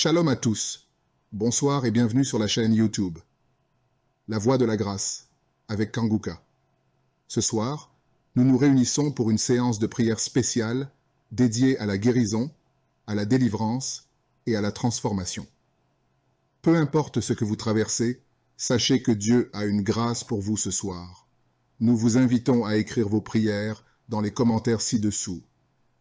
Shalom à tous. Bonsoir et bienvenue sur la chaîne YouTube. La Voix de la Grâce, avec Kanguka. Ce soir, nous nous réunissons pour une séance de prière spéciale dédiée à la guérison, à la délivrance et à la transformation. Peu importe ce que vous traversez, sachez que Dieu a une grâce pour vous ce soir. Nous vous invitons à écrire vos prières dans les commentaires ci-dessous.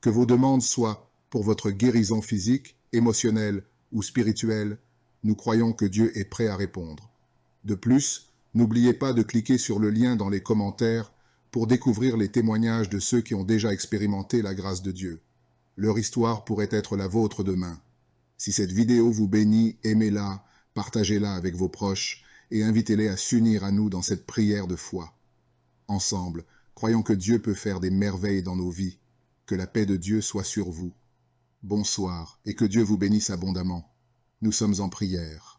Que vos demandes soient pour votre guérison physique, émotionnelle ou spirituelle, nous croyons que Dieu est prêt à répondre. De plus, n'oubliez pas de cliquer sur le lien dans les commentaires pour découvrir les témoignages de ceux qui ont déjà expérimenté la grâce de Dieu. Leur histoire pourrait être la vôtre demain. Si cette vidéo vous bénit, aimez-la, partagez-la avec vos proches et invitez-les à s'unir à nous dans cette prière de foi. Ensemble, croyons que Dieu peut faire des merveilles dans nos vies. Que la paix de Dieu soit sur vous. Bonsoir et que Dieu vous bénisse abondamment. Nous sommes en prière.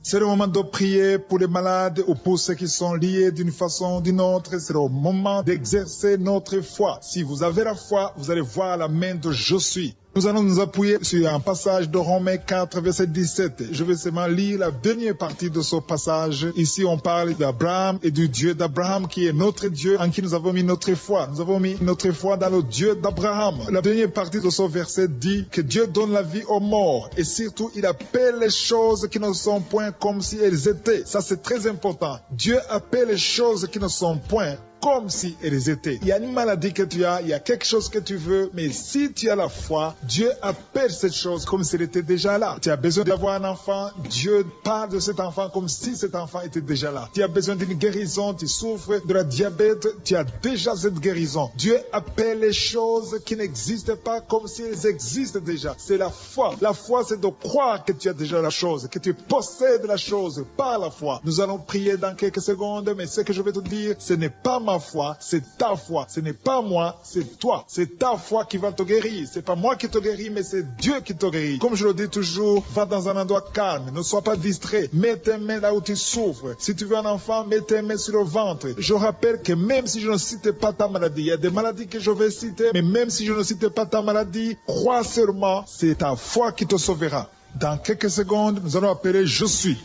C'est le moment de prier pour les malades ou pour ceux qui sont liés d'une façon ou d'une autre. C'est le moment d'exercer notre foi. Si vous avez la foi, vous allez voir la main de Je suis. Nous allons nous appuyer sur un passage de Romains 4, verset 17. Je vais seulement lire la dernière partie de ce passage. Ici, on parle d'Abraham et du Dieu d'Abraham qui est notre Dieu en qui nous avons mis notre foi. Nous avons mis notre foi dans le Dieu d'Abraham. La dernière partie de ce verset dit que Dieu donne la vie aux morts et surtout, il appelle les choses qui ne sont point comme si elles étaient. Ça, c'est très important. Dieu appelle les choses qui ne sont point comme si elles étaient. Il y a une maladie que tu as, il y a quelque chose que tu veux, mais si tu as la foi, Dieu appelle cette chose comme si elle était déjà là. Tu as besoin d'avoir un enfant, Dieu parle de cet enfant comme si cet enfant était déjà là. Tu as besoin d'une guérison, tu souffres de la diabète, tu as déjà cette guérison. Dieu appelle les choses qui n'existent pas comme si elles existent déjà. C'est la foi. La foi, c'est de croire que tu as déjà la chose, que tu possèdes la chose par la foi. Nous allons prier dans quelques secondes, mais ce que je vais te dire, ce n'est pas ma foi, c'est ta foi. Ce n'est pas moi, c'est toi. C'est ta foi qui va te guérir. C'est pas moi qui te guéris, mais c'est Dieu qui te guérit. Comme je le dis toujours, va dans un endroit calme. Ne sois pas distrait. Mets tes mains là où tu souffres. Si tu veux un enfant, mets tes mains sur le ventre. Je rappelle que même si je ne cite pas ta maladie, il y a des maladies que je vais citer, mais même si je ne cite pas ta maladie, crois seulement, c'est ta foi qui te sauvera. Dans quelques secondes, nous allons appeler Je suis.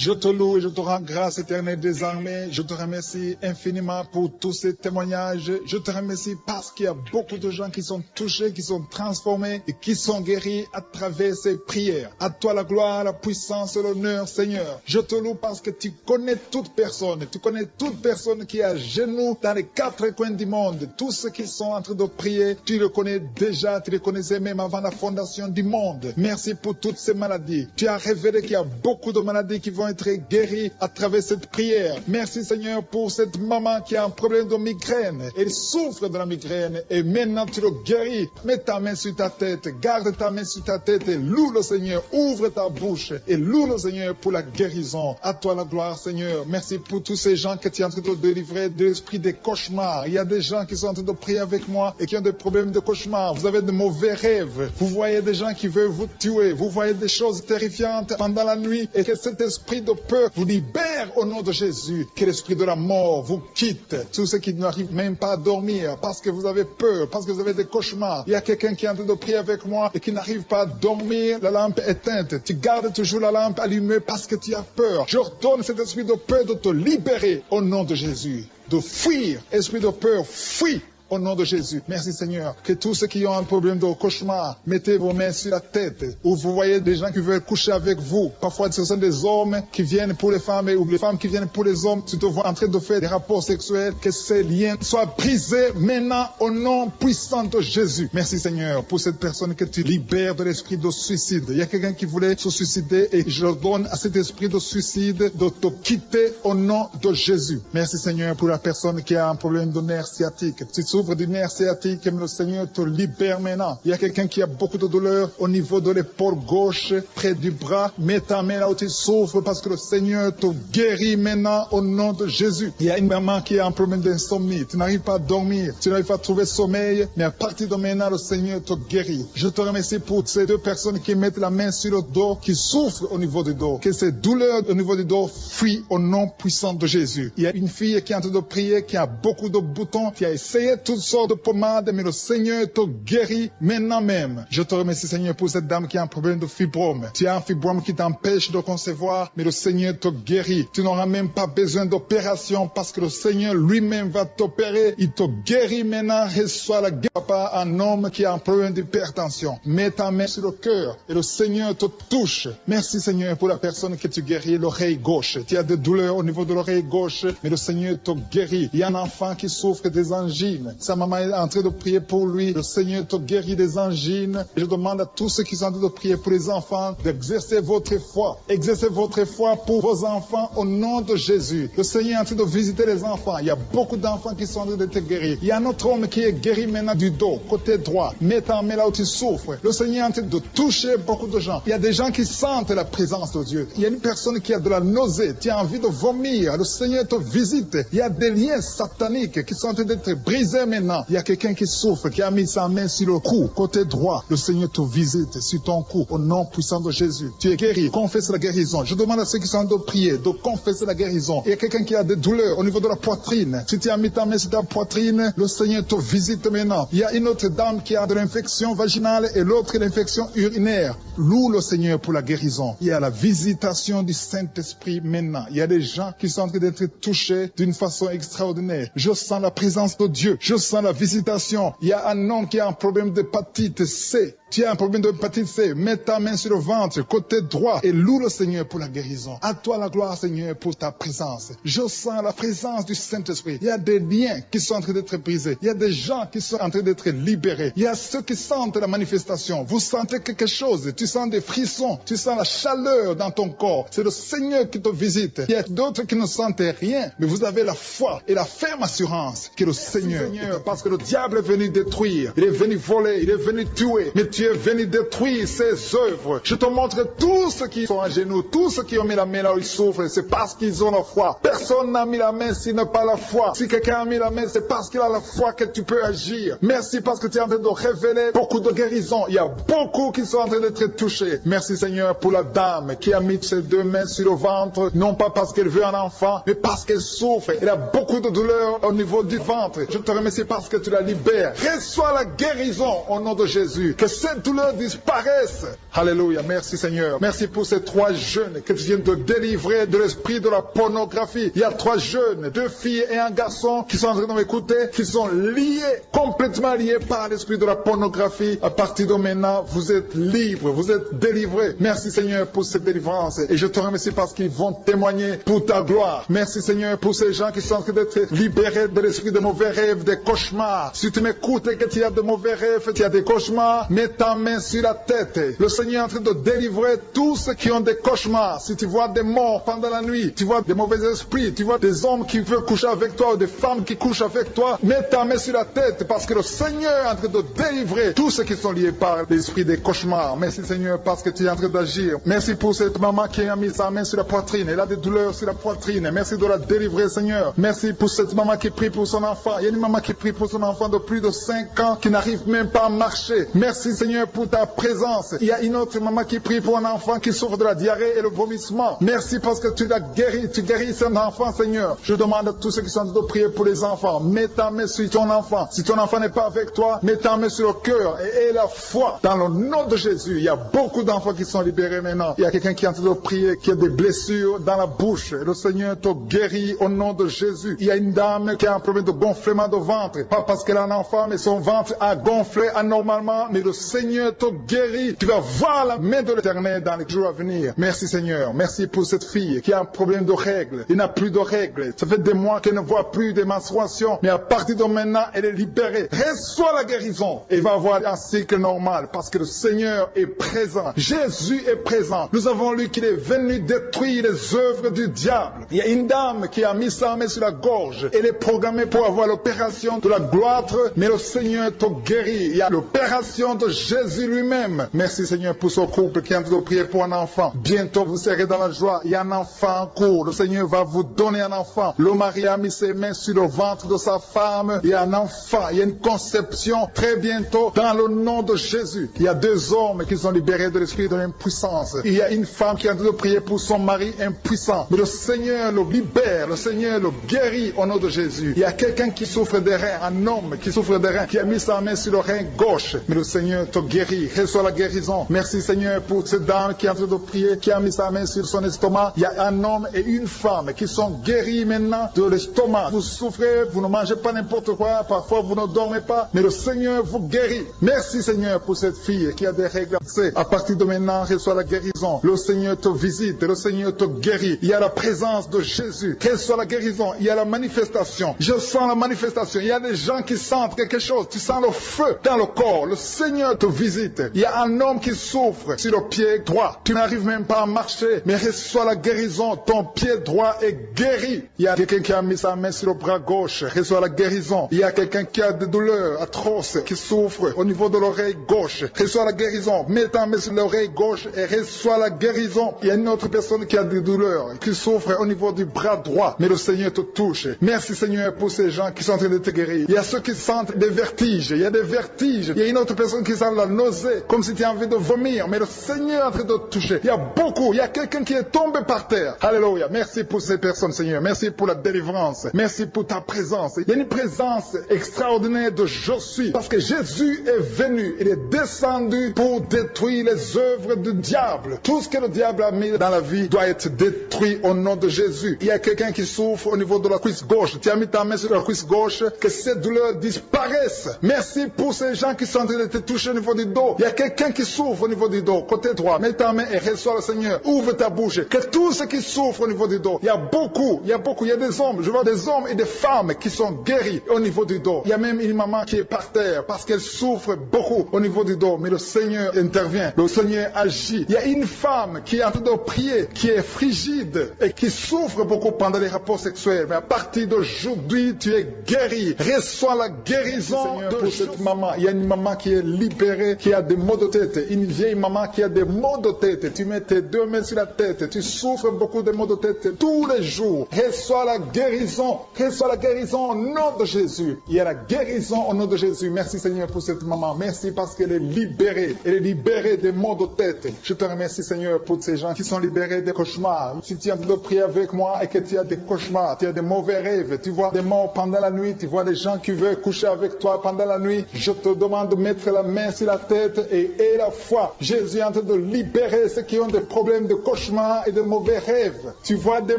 Je te loue et je te rends grâce éternelle désormais. Je te remercie infiniment pour tous ces témoignages. Je te remercie parce qu'il y a beaucoup de gens qui sont touchés, qui sont transformés et qui sont guéris à travers ces prières. À toi la gloire, la puissance et l'honneur, Seigneur. Je te loue parce que tu connais toute personne. Tu connais toute personne qui est à genoux dans les quatre coins du monde. Tous ceux qui sont en train de prier, tu le connais déjà. Tu les connaissais même avant la fondation du monde. Merci pour toutes ces maladies. Tu as révélé qu'il y a beaucoup de maladies qui vont être guérie à travers cette prière. Merci Seigneur pour cette maman qui a un problème de migraine. Elle souffre de la migraine et maintenant tu le guéris. Mets ta main sur ta tête, garde ta main sur ta tête et loue le Seigneur. Ouvre ta bouche et loue le Seigneur pour la guérison. À toi la gloire Seigneur. Merci pour tous ces gens que tu es en train de délivrer de l'esprit des cauchemars. Il y a des gens qui sont en train de prier avec moi et qui ont des problèmes de cauchemars. Vous avez de mauvais rêves. Vous voyez des gens qui veulent vous tuer. Vous voyez des choses terrifiantes pendant la nuit et que cet esprit de peur vous libère au nom de Jésus. Que l'esprit de la mort vous quitte. Tous ceux qui n'arrivent même pas à dormir parce que vous avez peur, parce que vous avez des cauchemars. Il y a quelqu'un qui est en train de prier avec moi et qui n'arrive pas à dormir, la lampe éteinte. Tu gardes toujours la lampe allumée parce que tu as peur. Je ordonne cet esprit de peur de te libérer au nom de Jésus. De fuir. Esprit de peur, fuis. Au nom de Jésus. Merci Seigneur. Que tous ceux qui ont un problème de cauchemar, mettez vos mains sur la tête. Ou vous voyez des gens qui veulent coucher avec vous. Parfois ce sont des hommes qui viennent pour les femmes ou les femmes qui viennent pour les hommes. Tu te vois en train de faire des rapports sexuels. Que ces liens soient brisés maintenant au nom puissant de Jésus. Merci Seigneur pour cette personne que tu libères de l'esprit de suicide. Il y a quelqu'un qui voulait se suicider et je donne à cet esprit de suicide de te quitter au nom de Jésus. Merci Seigneur pour la personne qui a un problème de nerf sciatique. Tu souffres souffre du nerf sciatique, mais le Seigneur te libère maintenant. Il y a quelqu'un qui a beaucoup de douleur au niveau de l'épaule gauche, près du bras. Mets ta main là où tu souffres parce que le Seigneur te guérit maintenant au nom de Jésus. Il y a une maman qui a un problème d'insomnie. Tu n'arrives pas à dormir, tu n'arrives pas à trouver sommeil, mais à partir de maintenant, le Seigneur te guérit. Je te remercie pour ces deux personnes qui mettent la main sur le dos, qui souffrent au niveau du dos. Que ces douleurs au niveau du dos fuient au nom puissant de Jésus. Il y a une fille qui est en train de prier, qui a beaucoup de boutons, qui a essayé toutes sortes de pommades, mais le Seigneur te guérit maintenant même. Je te remercie, Seigneur, pour cette dame qui a un problème de fibrome. Tu as un fibrome qui t'empêche de concevoir, mais le Seigneur te guérit. Tu n'auras même pas besoin d'opération parce que le Seigneur lui-même va t'opérer. Il te guérit maintenant. Reçois la guérison. Papa, un homme qui a un problème d'hypertension. Mets ta main sur le cœur et le Seigneur te touche. Merci, Seigneur, pour la personne que tu guéris, l'oreille gauche. Tu as des douleurs au niveau de l'oreille gauche, mais le Seigneur te guérit. Il y a un enfant qui souffre des angines. Sa maman est en train de prier pour lui. Le Seigneur te guérit des angines. Et je demande à tous ceux qui sont en train de prier pour les enfants d'exercer votre foi. Exercez votre foi pour vos enfants au nom de Jésus. Le Seigneur est en train de visiter les enfants. Il y a beaucoup d'enfants qui sont en train d'être guéris. Il y a un autre homme qui est guéri maintenant du dos, côté droit. Mets ta main là où tu souffres. Le Seigneur est en train de toucher beaucoup de gens. Il y a des gens qui sentent la présence de Dieu. Il y a une personne qui a de la nausée. Tu as envie de vomir. Le Seigneur te visite. Il y a des liens sataniques qui sont en train d'être brisés maintenant. Il y a quelqu'un qui souffre, qui a mis sa main sur le cou, côté droit. Le Seigneur te visite sur ton cou au nom puissant de Jésus. Tu es guéri. Confesse la guérison. Je demande à ceux qui sont en train de prier de confesser la guérison. Il y a quelqu'un qui a des douleurs au niveau de la poitrine. Si tu as mis ta main sur ta poitrine, le Seigneur te visite maintenant. Il y a une autre dame qui a de l'infection vaginale et l'autre l'infection urinaire. Loue le Seigneur pour la guérison. Il y a la visitation du Saint-Esprit maintenant. Il y a des gens qui sont en train d'être touchés d'une façon extraordinaire. Je sens la présence de Dieu. Je sens la visitation. Il y a un homme qui a un problème d'hépatite C. Tu as un problème d'hépatite C, mets ta main sur le ventre, côté droit, et loue le Seigneur pour la guérison. À toi la gloire, Seigneur, pour ta présence. Je sens la présence du Saint-Esprit. Il y a des liens qui sont en train d'être brisés. Il y a des gens qui sont en train d'être libérés. Il y a ceux qui sentent la manifestation. Vous sentez quelque chose. Tu sens des frissons. Tu sens la chaleur dans ton corps. C'est le Seigneur qui te visite. Il y a d'autres qui ne sentent rien, mais vous avez la foi et la ferme assurance que le Seigneur, parce que le diable est venu détruire. Il est venu voler. Il est venu tuer. Mais tu es venu détruire ses œuvres. Je te montre tous ceux qui sont à genoux, tous ceux qui ont mis la main là où ils souffrent, c'est parce qu'ils ont la foi. Personne n'a mis la main s'il n'a pas la foi. Si quelqu'un a mis la main, c'est parce qu'il a la foi que tu peux agir. Merci parce que tu es en train de révéler beaucoup de guérisons. Il y a beaucoup qui sont en train d'être touchés. Merci Seigneur pour la dame qui a mis ses deux mains sur le ventre, non pas parce qu'elle veut un enfant, mais parce qu'elle souffre. Elle a beaucoup de douleur au niveau du ventre. Je te remercie parce que tu la libères. Reçois la guérison au nom de Jésus. Que cette douleur disparaisse. Alléluia. Merci Seigneur. Merci pour ces 3 jeunes que tu viens de délivrer de l'esprit de la pornographie. Il y a 3 jeunes, 2 filles et un garçon qui sont en train de m'écouter, qui sont liés, complètement liés par l'esprit de la pornographie. À partir de maintenant, vous êtes libres, vous êtes délivrés. Merci Seigneur pour cette délivrance. Et je te remercie parce qu'ils vont témoigner pour ta gloire. Merci Seigneur pour ces gens qui sont en train d'être libérés de l'esprit de mauvais rêves, des cauchemars. Si tu m'écoutes et que tu as de mauvais rêves, tu as des cauchemars, mets ta main sur la tête. Le Seigneur est en train de délivrer tous ceux qui ont des cauchemars. Si tu vois des morts pendant la nuit, tu vois des mauvais esprits, tu vois des hommes qui veulent coucher avec toi ou des femmes qui couchent avec toi, mets ta main sur la tête parce que le Seigneur est en train de délivrer tous ceux qui sont liés par l'esprit des cauchemars. Merci Seigneur parce que tu es en train d'agir. Merci pour cette maman qui a mis sa main sur la poitrine. Elle a des douleurs sur la poitrine. Merci de la délivrer Seigneur. Merci pour cette maman qui prie pour son enfant. Il y a une maman qui prie pour son enfant de plus de 5 ans qui n'arrive même pas à marcher. Merci Seigneur pour ta présence. Il y a une autre maman qui prie pour un enfant qui souffre de la diarrhée et le vomissement. Merci parce que tu l'as guéri, tu guéris cet enfant Seigneur. Je demande à tous ceux qui sont en train de prier pour les enfants, mets ta main sur ton enfant. Si ton enfant n'est pas avec toi, mets ta main sur le cœur et aie la foi dans le nom de Jésus. Il y a beaucoup d'enfants qui sont libérés maintenant. Il y a quelqu'un qui est en train de prier, qui a des blessures dans la bouche. Le Seigneur te guérit au nom de Jésus. Il y a une dame qui a un problème de gonflement de ventre. Pas parce qu'elle a un enfant, mais son ventre a gonflé anormalement. Mais le Seigneur te guérit. Tu vas voir la main de l'Éternel dans les jours à venir. Merci Seigneur. Merci pour cette fille qui a un problème de règles. Il n'a plus de règles. Ça fait des mois qu'elle ne voit plus de menstruation. Mais à partir de maintenant, elle est libérée. Reçois la guérison. Et va avoir un cycle normal parce que le Seigneur est présent. Jésus est présent. Nous avons lu qu'il est venu détruire les œuvres du diable. Il y a une dame qui a mis sa main sur la gorge. Elle est programmée pour avoir l'opération de la gloître, mais le Seigneur te guérit. Il y a l'opération de Jésus lui-même. Merci Seigneur pour ce couple qui est en train de prier pour un enfant. Bientôt vous serez dans la joie. Il y a un enfant en cours. Le Seigneur va vous donner un enfant. Le mari a mis ses mains sur le ventre de sa femme. Il y a un enfant. Il y a une conception très bientôt dans le nom de Jésus. Il y a 2 hommes qui sont libérés de l'esprit de l'impuissance. Il y a une femme qui est en train de prier pour son mari impuissant. Mais le Seigneur le libère. Le Seigneur le guérit au nom de Jésus. Il y a quelqu'un qui souffre des reins. Un homme qui souffre des reins. Qui a mis sa main sur le rein gauche. Mais le Seigneur te guérit. Reçois la guérison. Merci Seigneur pour cette dame qui est en train de prier. Qui a mis sa main sur son estomac. Il y a un homme et une femme qui sont guéris maintenant de l'estomac. Vous souffrez. Vous ne mangez pas n'importe quoi. Parfois vous ne dormez pas. Mais le Seigneur vous guérit. Merci Seigneur pour cette fille qui a des règles. À partir de maintenant, reçois la guérison. Le Seigneur te visite. Le Seigneur te guérit. Il y a la présence de Jésus. Reçois la guérison. Il y a la manifestation. Je sens la manifestation. Il y a des gens qui sentent quelque chose. Tu sens le feu dans le corps. Le Seigneur te visite. Il y a un homme qui souffre sur le pied droit. Tu n'arrives même pas à marcher. Mais reçois la guérison. Ton pied droit est guéri. Il y a quelqu'un qui a mis sa main sur le bras gauche. Reçois la guérison. Il y a quelqu'un qui a des douleurs atroces, qui souffre au niveau de l'oreille gauche. Reçois la guérison. Mets ta main sur l'oreille gauche et reçois la guérison. Il y a une autre personne qui a des douleurs, qui souffre au niveau du bras droit. Mais le Seigneur te touche. Merci Seigneur pour ces gens qui sont en train de te guérir. Il y a ceux qui sentent des vertiges. Il y a des vertiges. Il y a une autre personne qui sent la nausée, comme si tu as envie de vomir. Mais le Seigneur est en train de te toucher. Il y a beaucoup. Il y a quelqu'un qui est tombé par terre. Alléluia. Merci pour ces personnes Seigneur. Merci pour la délivrance. Merci pour ta présence. Il y a une présence extraordinaire de je suis. Parce que Jésus est venu. Il est descendu pour détruire les œuvres du diable. Tout ce que le diable a mis dans la vie doit être détruit au nom de Jésus. Il y a quelqu'un qui souffre au niveau de la cuisse gauche. Tu as mis ta main sur la cuisse gauche. Que cette douleur disparaisse. Merci pour ces gens qui sont en train de te toucher au niveau du dos. Il y a quelqu'un qui souffre au niveau du dos. Côté droit. Mets ta main et reçois le Seigneur. Ouvre ta bouche. Que tous ceux qui souffrent au niveau du dos. Il y a beaucoup. Il y a des hommes. Je vois des hommes et des femmes qui sont guéris au niveau du dos. Il y a même une maman qui est par terre parce qu'elle souffre beaucoup au niveau du dos. Mais le Seigneur intervient. Le Seigneur agit. Il y a une femme qui est en train de prier, qui est frigide et qui souffre beaucoup pendant les rapports sexuels. Mais à partir d'aujourd'hui, tu es guéri. Reçois la guérison de cette maman. Il y a une maman qui est libérée, qui a des maux de tête. Une vieille maman qui a des maux de tête. Tu mets tes 2 mains sur la tête. Tu souffres beaucoup de maux de tête tous les jours. Reçois la guérison. Reçois la guérison au nom de Jésus. Il y a la guérison au nom de Jésus. Merci Seigneur pour cette maman. Merci parce qu'elle est libérée. Elle est libérée des maux de tête. Je te remercie Seigneur pour ces gens qui sont libérés des cauchemars. Si tu es en train de prier avec moi et que tu as des cauchemars, tu as des mauvais rêves, tu vois des morts pendant la nuit, tu vois des gens qui veulent coucher avec toi pendant la nuit, je te demande de mettre la main sur la tête et la foi. Jésus est en train de libérer ceux qui ont des problèmes de cauchemars et de mauvais rêves. Tu vois des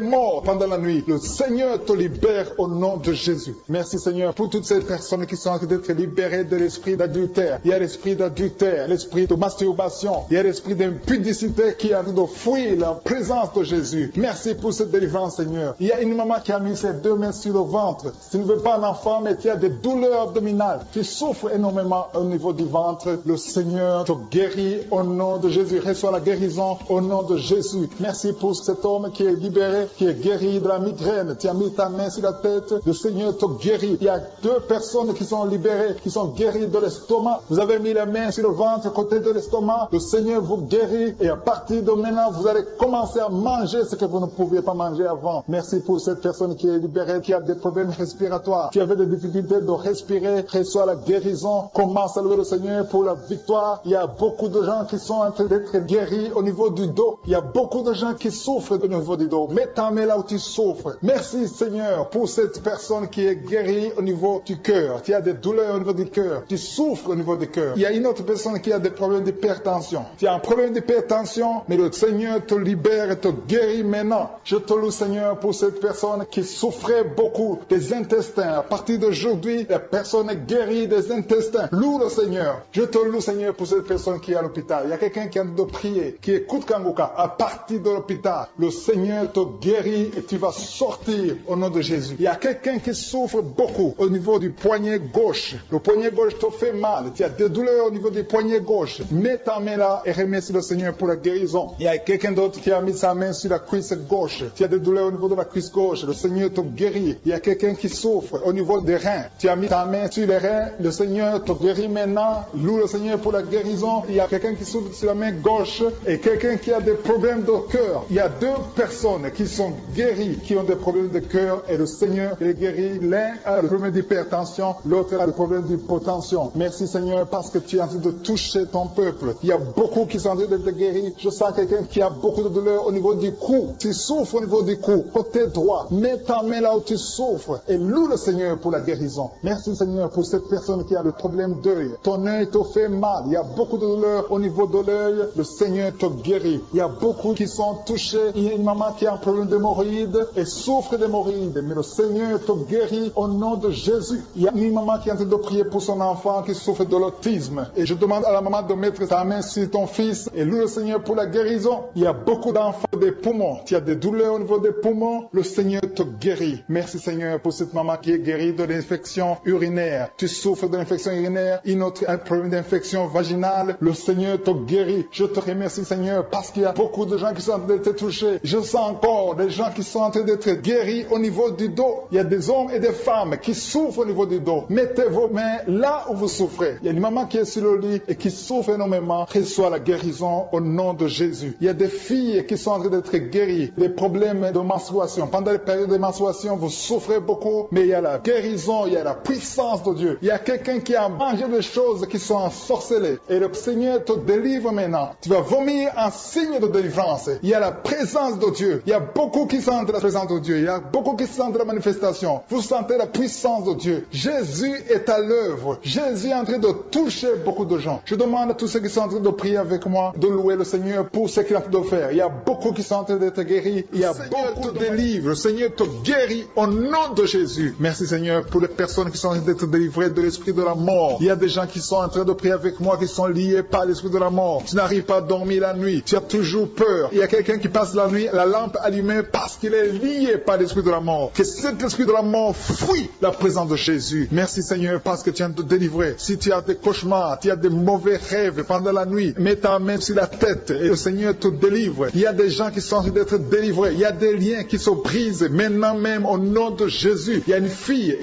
morts pendant la nuit. Le Seigneur te libère au nom de Jésus. Merci Seigneur pour toutes ces personnes qui sont en train d'être libérées de l'esprit d'adultère. Il y a l'esprit d'adultère, l'esprit de masturbation, il y a l'esprit d'impudicité qui est en train de fuir la présence de Jésus. Merci pour cette délivrance Seigneur. Il y a une maman qui a mis ses 2 mains sur le ventre. Tu ne veux pas un enfant mais tu as des douleurs abdominales. Tu souffres énormément au niveau du ventre. Le Seigneur te guérit au nom de Jésus. Reçois la guérison au nom de Jésus. Merci pour cet homme qui est libéré, qui est guéri de la migraine. Tu as mis ta main sur la tête. Le Seigneur te guérit. Il y a 2 personnes qui sont libérées, qui sont guéries de l'estomac. Vous avez mis la main sur le ventre, côté de l'estomac. Le Seigneur vous guérit et à partir de maintenant, vous allez commencer à manger ce que vous ne pouviez pas manger avant. Merci pour cette personne qui est libérée, qui a des problèmes respiratoires, qui avait des difficultés de respirer. Reçois la guérison. Commence à louer le Seigneur pour la victoire. Il y a beaucoup de gens qui sont en train d'être guéris au niveau du dos. Il y a beaucoup de gens qui souffrent au niveau du dos. Mets ta main là où tu souffres. Merci Seigneur pour cette personne qui est guérie au niveau du cœur. Tu as des douleurs au niveau du cœur. Tu souffres au niveau du cœur. Il y a une autre personne qui a des problèmes d'hypertension. Tu as un problème d'hypertension, mais le Seigneur te libère et te guérit maintenant. Je te loue Seigneur pour cette personne qui souffrait beaucoup des intestins. À partir d'aujourd'hui, la personne est guérie des intestins. Loue le Seigneur. Je te loue, Seigneur, pour cette personne qui est à l'hôpital. Il y a quelqu'un qui a envie de prier, qui écoute Kanguka. À partir de l'hôpital, le Seigneur te guérit et tu vas sortir au nom de Jésus. Il y a quelqu'un qui souffre beaucoup au niveau du poignet gauche. Le poignet gauche te fait mal. Tu as des douleurs au niveau du poignet gauche. Mets ta main là et remercie le Seigneur pour la guérison. Il y a quelqu'un d'autre qui a mis sa main sur la cuisse gauche. Tu as des douleurs au niveau de la cuisse gauche. Le Seigneur te guérit. Il y a quelqu'un qui souffre au niveau des reins. Tu as mis ta main sur les reins. Le Seigneur te guérit maintenant. Loue le Seigneur pour la guérison. Il y a quelqu'un qui souffre sur la main gauche et quelqu'un qui a des problèmes de cœur. Il y a deux personnes qui sont guéries, qui ont des problèmes de cœur et le Seigneur les guérit. L'un a le problème d'hypertension, l'autre a le problème d'hypotension. Merci Seigneur parce que tu es en train de toucher ton peuple. Il y a beaucoup qui sont en train d'être guéris. Je sens quelqu'un qui a beaucoup de douleur au niveau du cou. Tu souffres au niveau du cou, côté droit. Mets ta main là où tu souffres et loue le Seigneur pour la guérison. Merci Seigneur pour cette personne qui a le problème d'œil. Ton œil te fait mal. Il y a beaucoup de douleur au niveau de l'œil. Le Seigneur te guérit. Il y a beaucoup qui sont touchés. Il y a une maman qui a un problème d'hémorroïdes et souffre d'hémorroïdes. Mais le Seigneur te guérit au nom de Jésus. Il y a une maman qui est en train de prier pour son enfant qui souffre de l'autisme. Et je demande à la maman de mettre sa main sur ton fils et loue le Seigneur pour la guérison. Il y a beaucoup d'enfants des poumons. Tu as des douleurs au niveau des poumons. Le Seigneur te guérit. Merci Seigneur pour cette maman qui est guérie de l'infection urinaire. Tu souffres de l'infection urinaire. Une autre a un problème d'infection vaginale. Le Seigneur te guérit. Je te remercie Seigneur parce qu'il y a beaucoup de gens qui sont en train d'être touchés. Je sens encore des gens qui sont en train d'être guéris au niveau du dos. Il y a des hommes et des femmes qui souffrent au niveau du dos. Mettez vos mains là où vous souffrez. Il y a une maman qui est sur le lit et qui souffre énormément. Reçois la guérison au nom de Jésus. Il y a des filles qui sont en train d'être guéries. Des problèmes de menstruation. Pendant les périodes de menstruation, vous souffrez beaucoup, mais il y a la guérison, il y a la puissance de Dieu. Il y a quelqu'un qui a mangé des choses qui sont ensorcelées. Et le Seigneur te délivre maintenant. Tu vas vomir un signe de délivrance. Il y a la présence de Dieu. Il y a beaucoup qui sentent la présence de Dieu. Il y a beaucoup qui sentent la manifestation. Vous sentez la puissance de Dieu. Jésus est à l'œuvre. Jésus est en train de toucher beaucoup de gens. Je demande à tous ceux qui sont en train de prier avec moi de louer le Seigneur pour ce qu'il est en train de faire. Il y a beaucoup qui sont en train d'être guéris. Il y a beaucoup de délivres. Le Seigneur te guérit au nom de Jésus. Merci Seigneur pour les personnes qui sont en train d'être délivrées de l'esprit de la mort. Il y a des gens qui sont en train de prier avec moi qui sont liés par l'esprit de la mort. Tu n'arrives pas à dormir la nuit. Tu as toujours peur. Il y a quelqu'un qui passe la nuit, la lampe allumée parce qu'il est lié par l'esprit de la mort. Que cet esprit de la mort fuit la présence de Jésus. Merci Seigneur parce que tu viens de te délivrer. Si tu as des cauchemars, tu as des mauvais rêves pendant la nuit, mets ta main sur la tête et le Seigneur te délivre. Il y a des gens qui sont en train d'être délivrés. Il y a des liens qui se brisent maintenant même au nom de Jésus. Il y a une fille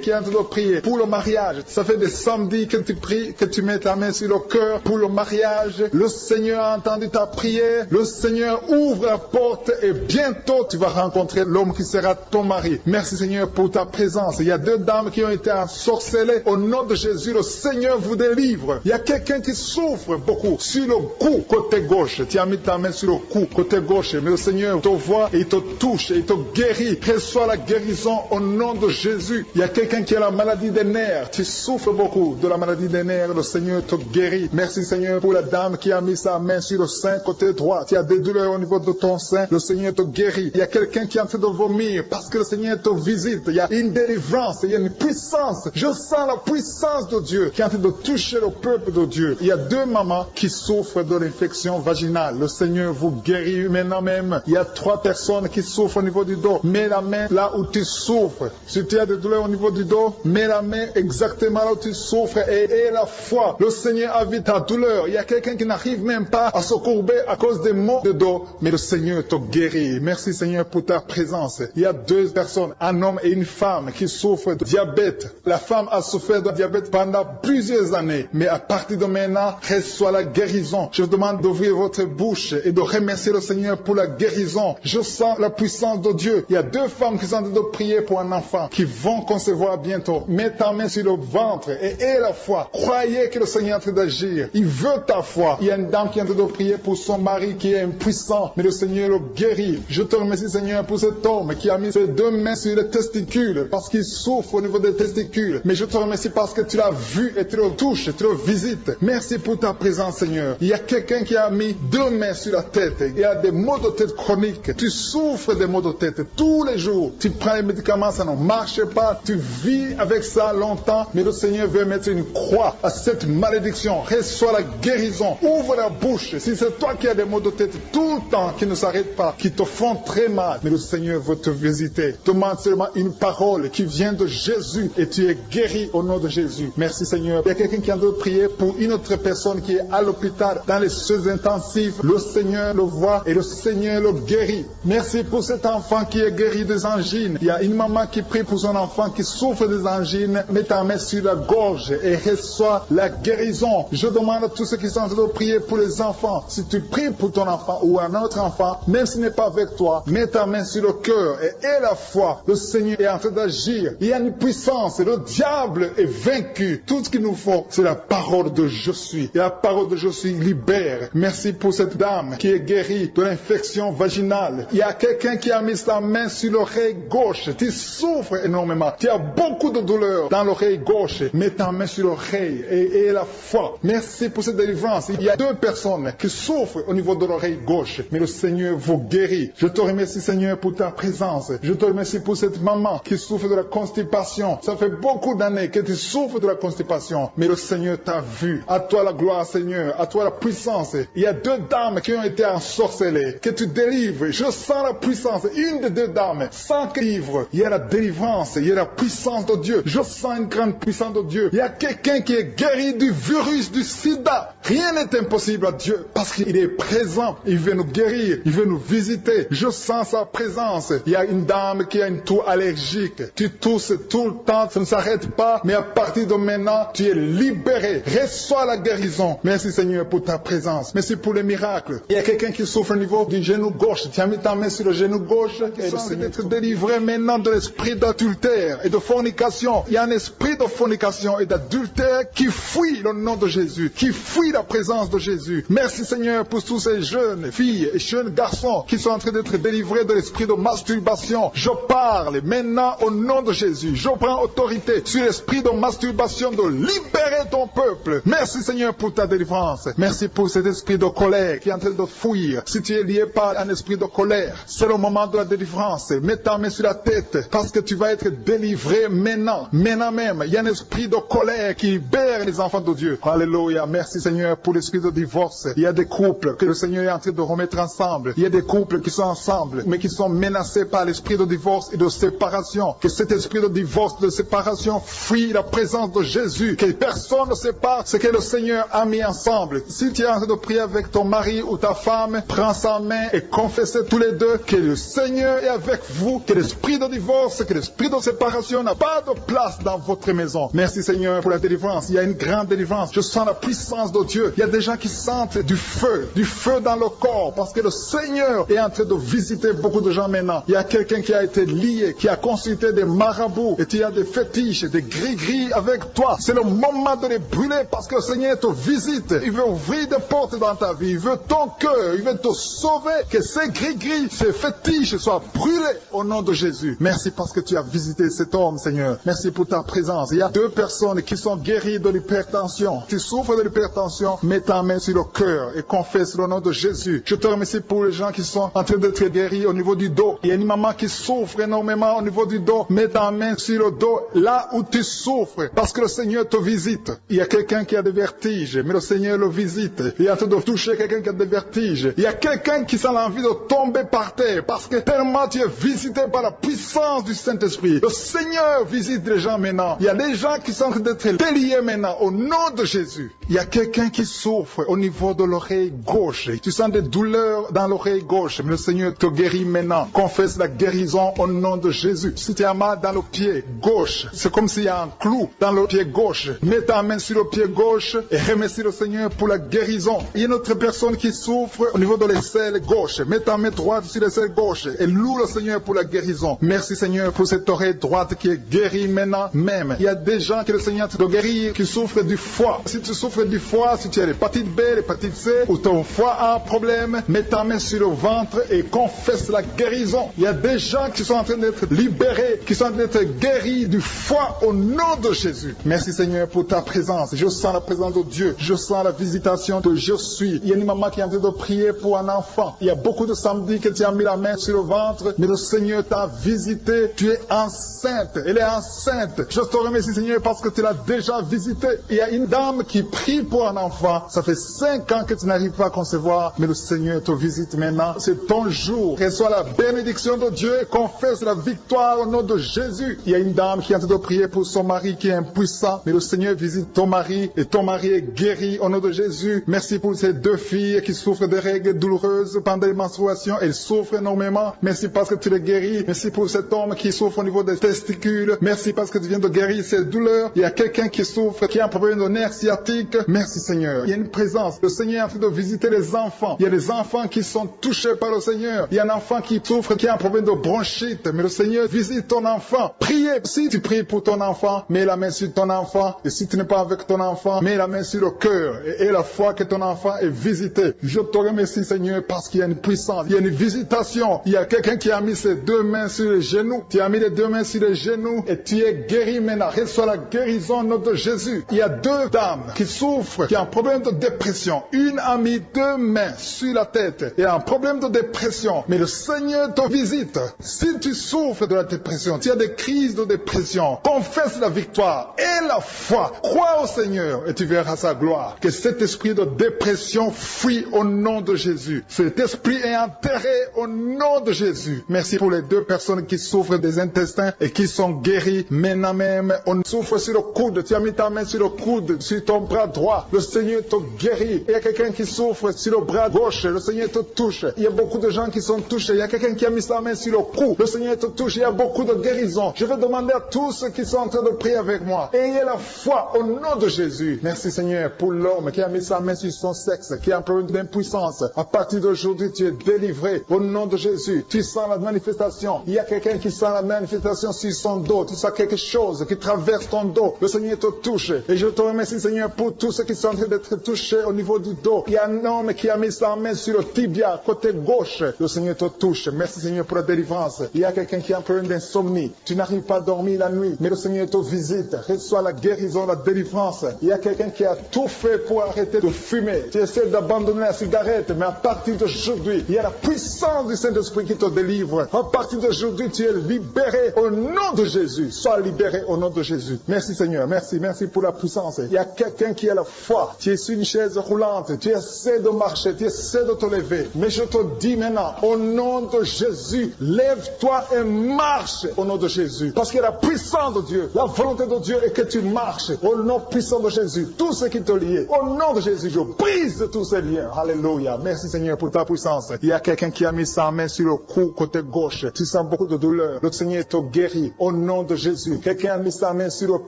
qui est en train de prier pour le mariage. Ça fait des samedis que tu pries, que tu mets ta main sur le cœur pour le mariage. Le Seigneur a entendu ta prière. Le Seigneur ouvre la porte et bientôt tu vas rencontrer l'homme qui sera ton mari. Merci Seigneur pour ta présence. Il y a deux dames qui ont été ensorcelées. Au nom de Jésus, le Seigneur vous délivre. Il y a quelqu'un qui souffre beaucoup sur le cou, côté gauche. Tu as mis ta main sur le cou, côté gauche. Mais le Seigneur te voit et il te touche et il te guérit. Reçois la guérison au nom de Jésus. Il y a quelqu'un qui a la maladie des nerfs. Tu souffres beaucoup de la maladie des nerfs. Le Seigneur te guérit. Merci Seigneur pour la dame qui a mis sa main sur le sein côté droit. Tu as des douleurs au niveau de ton sein. Le Seigneur te guérit. Il y a quelqu'un qui est en train de vomir parce que le Seigneur te visite. Il y a une délivrance. Il y a une puissance. Je sens la puissance de Dieu qui est en train de toucher le peuple de Dieu. Il y a deux mamans qui souffrent de l'infection vaginale. Le Seigneur vous guérit maintenant même. Il y a trois personnes qui souffrent au niveau du dos. Mets la main là où tu souffres. Si tu as des douleurs au niveau du dos, mets la main exactement là où tu souffres et aie la foi. Le Seigneur a vu ta douleur. Il y a quelqu'un qui n'arrive même pas à se courber à cause des maux de dos, mais le Seigneur te guérit. Merci Seigneur pour ta présence. Il y a deux personnes, un homme et une femme qui souffrent de diabète. La femme a souffert de diabète pendant plusieurs années, mais à partir de maintenant, reçoit la guérison. Je vous demande d'ouvrir votre bouche et de remercier le Seigneur pour la guérison. Je sens la puissance de Dieu. Il y a deux femmes qui sont en train de prier pour un enfant qui vont concevoir bientôt. Mets ta main sur le ventre et aie la foi. Croyez que le Seigneur est en train d'agir. Il veut ta foi. Il y a une dame qui est en train de prier pour son mari qui est impuissant, mais le Seigneur le guérit. Je te remercie Seigneur pour cet homme qui a mis ses deux mains sur les testicules parce qu'il souffre au niveau des testicules. Mais je te remercie parce que tu l'as vu et tu le touches, tu le visites. Merci pour ta présence Seigneur. Il y a quelqu'un qui a mis deux mains sur la tête. Il y a des des maux de tête chroniques. Tu souffres des maux de tête tous les jours. Tu prends les médicaments, ça ne marche pas. Tu vis avec ça longtemps. Mais le Seigneur veut mettre une croix à cette malédiction. Reçois la guérison. Ouvre la bouche. Si c'est toi qui as des maux de tête tout le temps, qui ne s'arrêtent pas, qui te font très mal, mais le Seigneur veut te visiter. Demande seulement une parole qui vient de Jésus et tu es guéri au nom de Jésus. Merci Seigneur. Il y a quelqu'un qui a de prier pour une autre personne qui est à l'hôpital, dans les soins intensifs. Le Seigneur le voit et le Seigneur le guérit. Merci pour cet enfant qui est guéri des angines. Il y a une maman qui prie pour son enfant qui souffre des angines. Mets ta main sur la gorge et reçois la guérison. Je demande à tous ceux qui sont en train de prier pour les enfants. Si tu pries pour ton enfant ou un autre enfant, même s'il n'est pas avec toi, mets ta main sur le cœur et aie la foi. Le Seigneur est en train d'agir. Il y a une puissance. Le diable est vaincu. Tout ce qu'il nous faut, c'est la parole de je suis. Et la parole de je suis libère. Merci pour cette dame qui est guérie de l'infection vaginale. Il y a quelqu'un qui a mis sa main sur l'oreille gauche. Tu souffres énormément. Tu as beaucoup de douleur dans l'oreille gauche. Mets ta main sur l'oreille et aie la foi. Merci pour cette délivrance. Il y a 2 personnes qui souffrent au niveau de l'oreille gauche. Mais le Seigneur vous guérit. Je te remercie Seigneur pour ta présence. Je te remercie pour cette maman qui souffre de la constipation. Ça fait beaucoup d'années que tu souffres de la constipation. Mais le Seigneur t'a vu. À toi la gloire Seigneur. À toi la puissance. Il y a 2 dames qui ont été ensorcelées. Que tu délivres. Je sens la puissance. Une des 2 dames. Sans que livre. Il y a la délivrance. Il y a la puissance de Dieu. Je sens une grande puissance de Dieu. Il y a quelqu'un qui est guéri du virus du sida. Rien n'est impossible à Dieu. Parce qu'il est présent. Il veut nous guérir. Il veut nous visiter. Je sens sa présence. Il y a une dame qui a une toux allergique. Tu tousses tout le temps. Ça ne s'arrête pas. Mais à partir de maintenant, tu es libéré. Reçois la guérison. Merci Seigneur pour ta présence. Merci pour les miracles. Il y a quelqu'un qui souffre au niveau du genou gauche. Tu as mis ta main sur le genou gauche. Et le Seigneur être délivré maintenant de l'esprit d'adultère et de fornication. Il y a un esprit de fornication et d'adultère qui fuit le nom de Jésus. Qui fuit la présence de Jésus. Merci Seigneur pour tous ces jeunes filles et jeunes garçons qui sont en train d'être délivrés de l'esprit de masturbation. Je parle maintenant au nom de Jésus. Je prends autorité sur l'esprit de masturbation de libérer ton peuple. Merci Seigneur pour ta délivrance. Merci pour cet esprit de colère qui est en train de fuir. Si tu es lié par un esprit de colère, c'est le moment de la délivrance. Mets ta main sur la tête parce que tu vas être délivré maintenant. Maintenant même, il y a un esprit de colère qui libère les enfants de Dieu. Alléluia. Merci Seigneur pour l'esprit de divorce. Il y a des couples que le Seigneur est en train de remettre ensemble. Il y a des couples qui sont ensemble mais qui sont menacés par l'esprit de divorce et de séparation. Que cet esprit de divorce, de séparation fuit la présence de Jésus. Que personne ne sépare ce que le Seigneur a mis ensemble. Si tu es en train de prier avec ton mari ou ta femme, prends sa main et confessez tous les deux que le Seigneur est avec vous. Que l'esprit de divorce, que l'esprit de séparation n'a pas de place dans votre maison. Merci Seigneur pour la délivrance. Il y a une grande délivrance. Je sens la puissance de Dieu. Il y a des gens qui sentent du feu dans le corps parce que le Seigneur est en train de visiter beaucoup de gens maintenant. Il y a quelqu'un qui a été lié, qui a consulté des marabouts et tu as des fétiches, des gris-gris avec toi. C'est le moment de les brûler parce que le Seigneur te visite. Il veut ouvrir des portes dans ta vie. Il veut ton cœur. Il veut te sauver. Que ces gris-gris, ces fétiches soient brûlés au nom de Jésus. Merci parce que tu as visité cet homme, Seigneur. Merci pour ta présence. Il y a 2 personnes qui sont guéries de l'hypertension. Tu souffres de l'hypertension, mets ta main sur le cœur et confesse le nom de Jésus. Je te remercie pour les gens qui sont en train d'être guéris au niveau du dos. Il y a une maman qui souffre énormément au niveau du dos. Mets ta main sur le dos là où tu souffres parce que le Seigneur te visite. Il y a quelqu'un qui a des vertiges, mais le Seigneur le visite. Il est en train de toucher quelqu'un qui a des vertiges. Il y a quelqu'un qui sent l'envie de tomber par terre parce que tellement tu es visité par la puissance du Saint-Esprit. Le Seigneur visite les gens maintenant. Il y a des gens qui sont en train d'être déliés maintenant au nom de Jésus. Il y a quelqu'un qui souffre au niveau de l'oreille gauche. Tu sens des douleurs dans l'oreille gauche, mais le Seigneur te guérit maintenant. Confesse la guérison au nom de Jésus. Si tu as mal dans le pied gauche, c'est comme s'il y a un clou dans le pied gauche. Mets ta main sur le pied gauche et remercie le Seigneur pour la guérison. Il y a une autre personne qui souffre au niveau de l'aisselle gauche. Mets ta main droite sur l'aisselle gauche et loue le Seigneur pour la guérison. Merci Seigneur pour cette oreille droite qui est guérie maintenant même. Il y a des gens que le Seigneur te guérit qui souffrent du foie. Si tu souffres du foie, si tu as l'hépatite B, l'hépatite C ou ton foie a un problème, mets ta main sur le ventre et confesse la guérison. Il y a des gens qui sont en train d'être libérés, qui sont en train d'être guéris du foie au nom de Jésus. Merci Seigneur pour ta présence. Je sens la présence de Dieu. Je sens la visitation de je suis. Il y a une maman qui est en train de prier pour un enfant. Il y a beaucoup de samedis que tu as mis la main sur le ventre, mais le Seigneur t'a visité. Tu es enceinte. Elle est enceinte. Je te remercie, Seigneur, parce que tu l'as déjà visité. Il y a une dame qui prie pour un enfant. Ça fait 5 ans que tu n'arrives pas à concevoir, mais le Seigneur te visite maintenant. C'est ton jour. Reçois la bénédiction de Dieu et confesse la victoire au nom de Jésus. Il y a une dame qui est en train de prier pour son mari qui est impuissant, mais le Seigneur visite ton mari et ton mari est guéri au nom de Jésus. Merci pour ces 2 filles qui souffrent de règles douloureuses pendant les menstruations. Elles souffrent énormément. Merci parce que tu les guéris. Merci pour cet homme qui souffre au niveau des testicules. Merci parce que tu viens de guérir ces douleurs. Il y a quelqu'un qui souffre, qui a un problème de nerf sciatique. Merci Seigneur. Il y a une présence. Le Seigneur est en train de visiter les enfants. Il y a des enfants qui sont touchés par le Seigneur. Il y a un enfant qui souffre, qui a un problème de bronchite. Mais le Seigneur visite ton enfant. Priez. Si tu pries pour ton enfant, mets la main sur ton enfant. Et si tu n'es pas avec ton enfant, mets la main sur le cœur. Et la foi que ton enfant est visité. Je te remercie Seigneur parce qu'il y a une puissance. Il y a une visitation. Il y a quelqu'un qui a mis ses 2 mains sur les genoux. Tu as mis les 2 mains sur les genoux et tu es guéri maintenant. Reçois la guérison au nom de Jésus. Il y a 2 dames qui souffrent, qui ont un problème de dépression. Une a mis 2 mains sur la tête et a un problème de dépression. Mais le Seigneur te visite. Si tu souffres de la dépression, tu as des crises de dépression, confesse la victoire et la foi. Crois au Seigneur et tu verras sa gloire. Que cet esprit de dépression fuit au nom de Jésus. Cet esprit est enterré au nom de Jésus. Merci pour les 2 personnes qui souffrent des intestins et qui sont guéries maintenant même. On souffre sur le coude. Tu as mis ta main sur le coude, sur ton bras droit. Le Seigneur te guérit. Il y a quelqu'un qui souffre sur le bras gauche. Le Seigneur te touche. Il y a beaucoup de gens qui sont touchés. Il y a quelqu'un qui a mis sa main sur le cou. Le Seigneur te touche. Il y a beaucoup de guérisons. Je vais demander à tous ceux qui sont en train de prier avec moi. Ayez la foi au nom de Jésus. Merci Seigneur pour l'homme qui a mis sa main sur son sexe, qui a un problème d'impuissance. À partir d'aujourd'hui, tu es délivré au nom de Jésus. Tu sens la manifestation. Il y a quelqu'un qui sent la manifestation sur son dos. Tu sens quelque chose qui traverse ton dos. Le Seigneur te touche. Et je te remercie Seigneur pour tous ceux qui sont en train d'être touchés au niveau du dos. Il y a un homme qui a mis sa main sur le tibia, côté gauche. Le Seigneur te touche. Merci Seigneur pour la délivrance. Il y a quelqu'un qui a un problème d'insomnie. Tu n'arrives pas à dormir la nuit, mais le Seigneur te visite. Reçois la guérison, la délivrance. Il y a quelqu'un qui a tout fait pour arrêter de fumer. Tu essaies d'abandonner la cigarette, mais à partir d'aujourd'hui, il y a la puissance du Saint-Esprit qui te délivre. À partir d'aujourd'hui, tu es libéré au nom de Jésus. Sois libéré au nom de Jésus. Merci Seigneur. Merci pour la puissance. Il y a quelqu'un qui a la foi. Tu es sur une chaise roulante. Tu essaies de marcher. Tu essaies de te lever. Mais je te dis maintenant, au nom de Jésus, lève-toi et marche au nom de Jésus. Parce qu'il y a la puissance de Dieu. La volonté de Dieu est que tu marches au nom puissant de Jésus. Tout ce qui te lie, au nom de Jésus, je brise tous ces liens. Alléluia. Merci Seigneur pour ta puissance. Il y a quelqu'un qui a mis sa main sur le cou côté gauche. Tu sens beaucoup de douleur. Le Seigneur te guérit au nom de Jésus. Quelqu'un a mis sa main sur le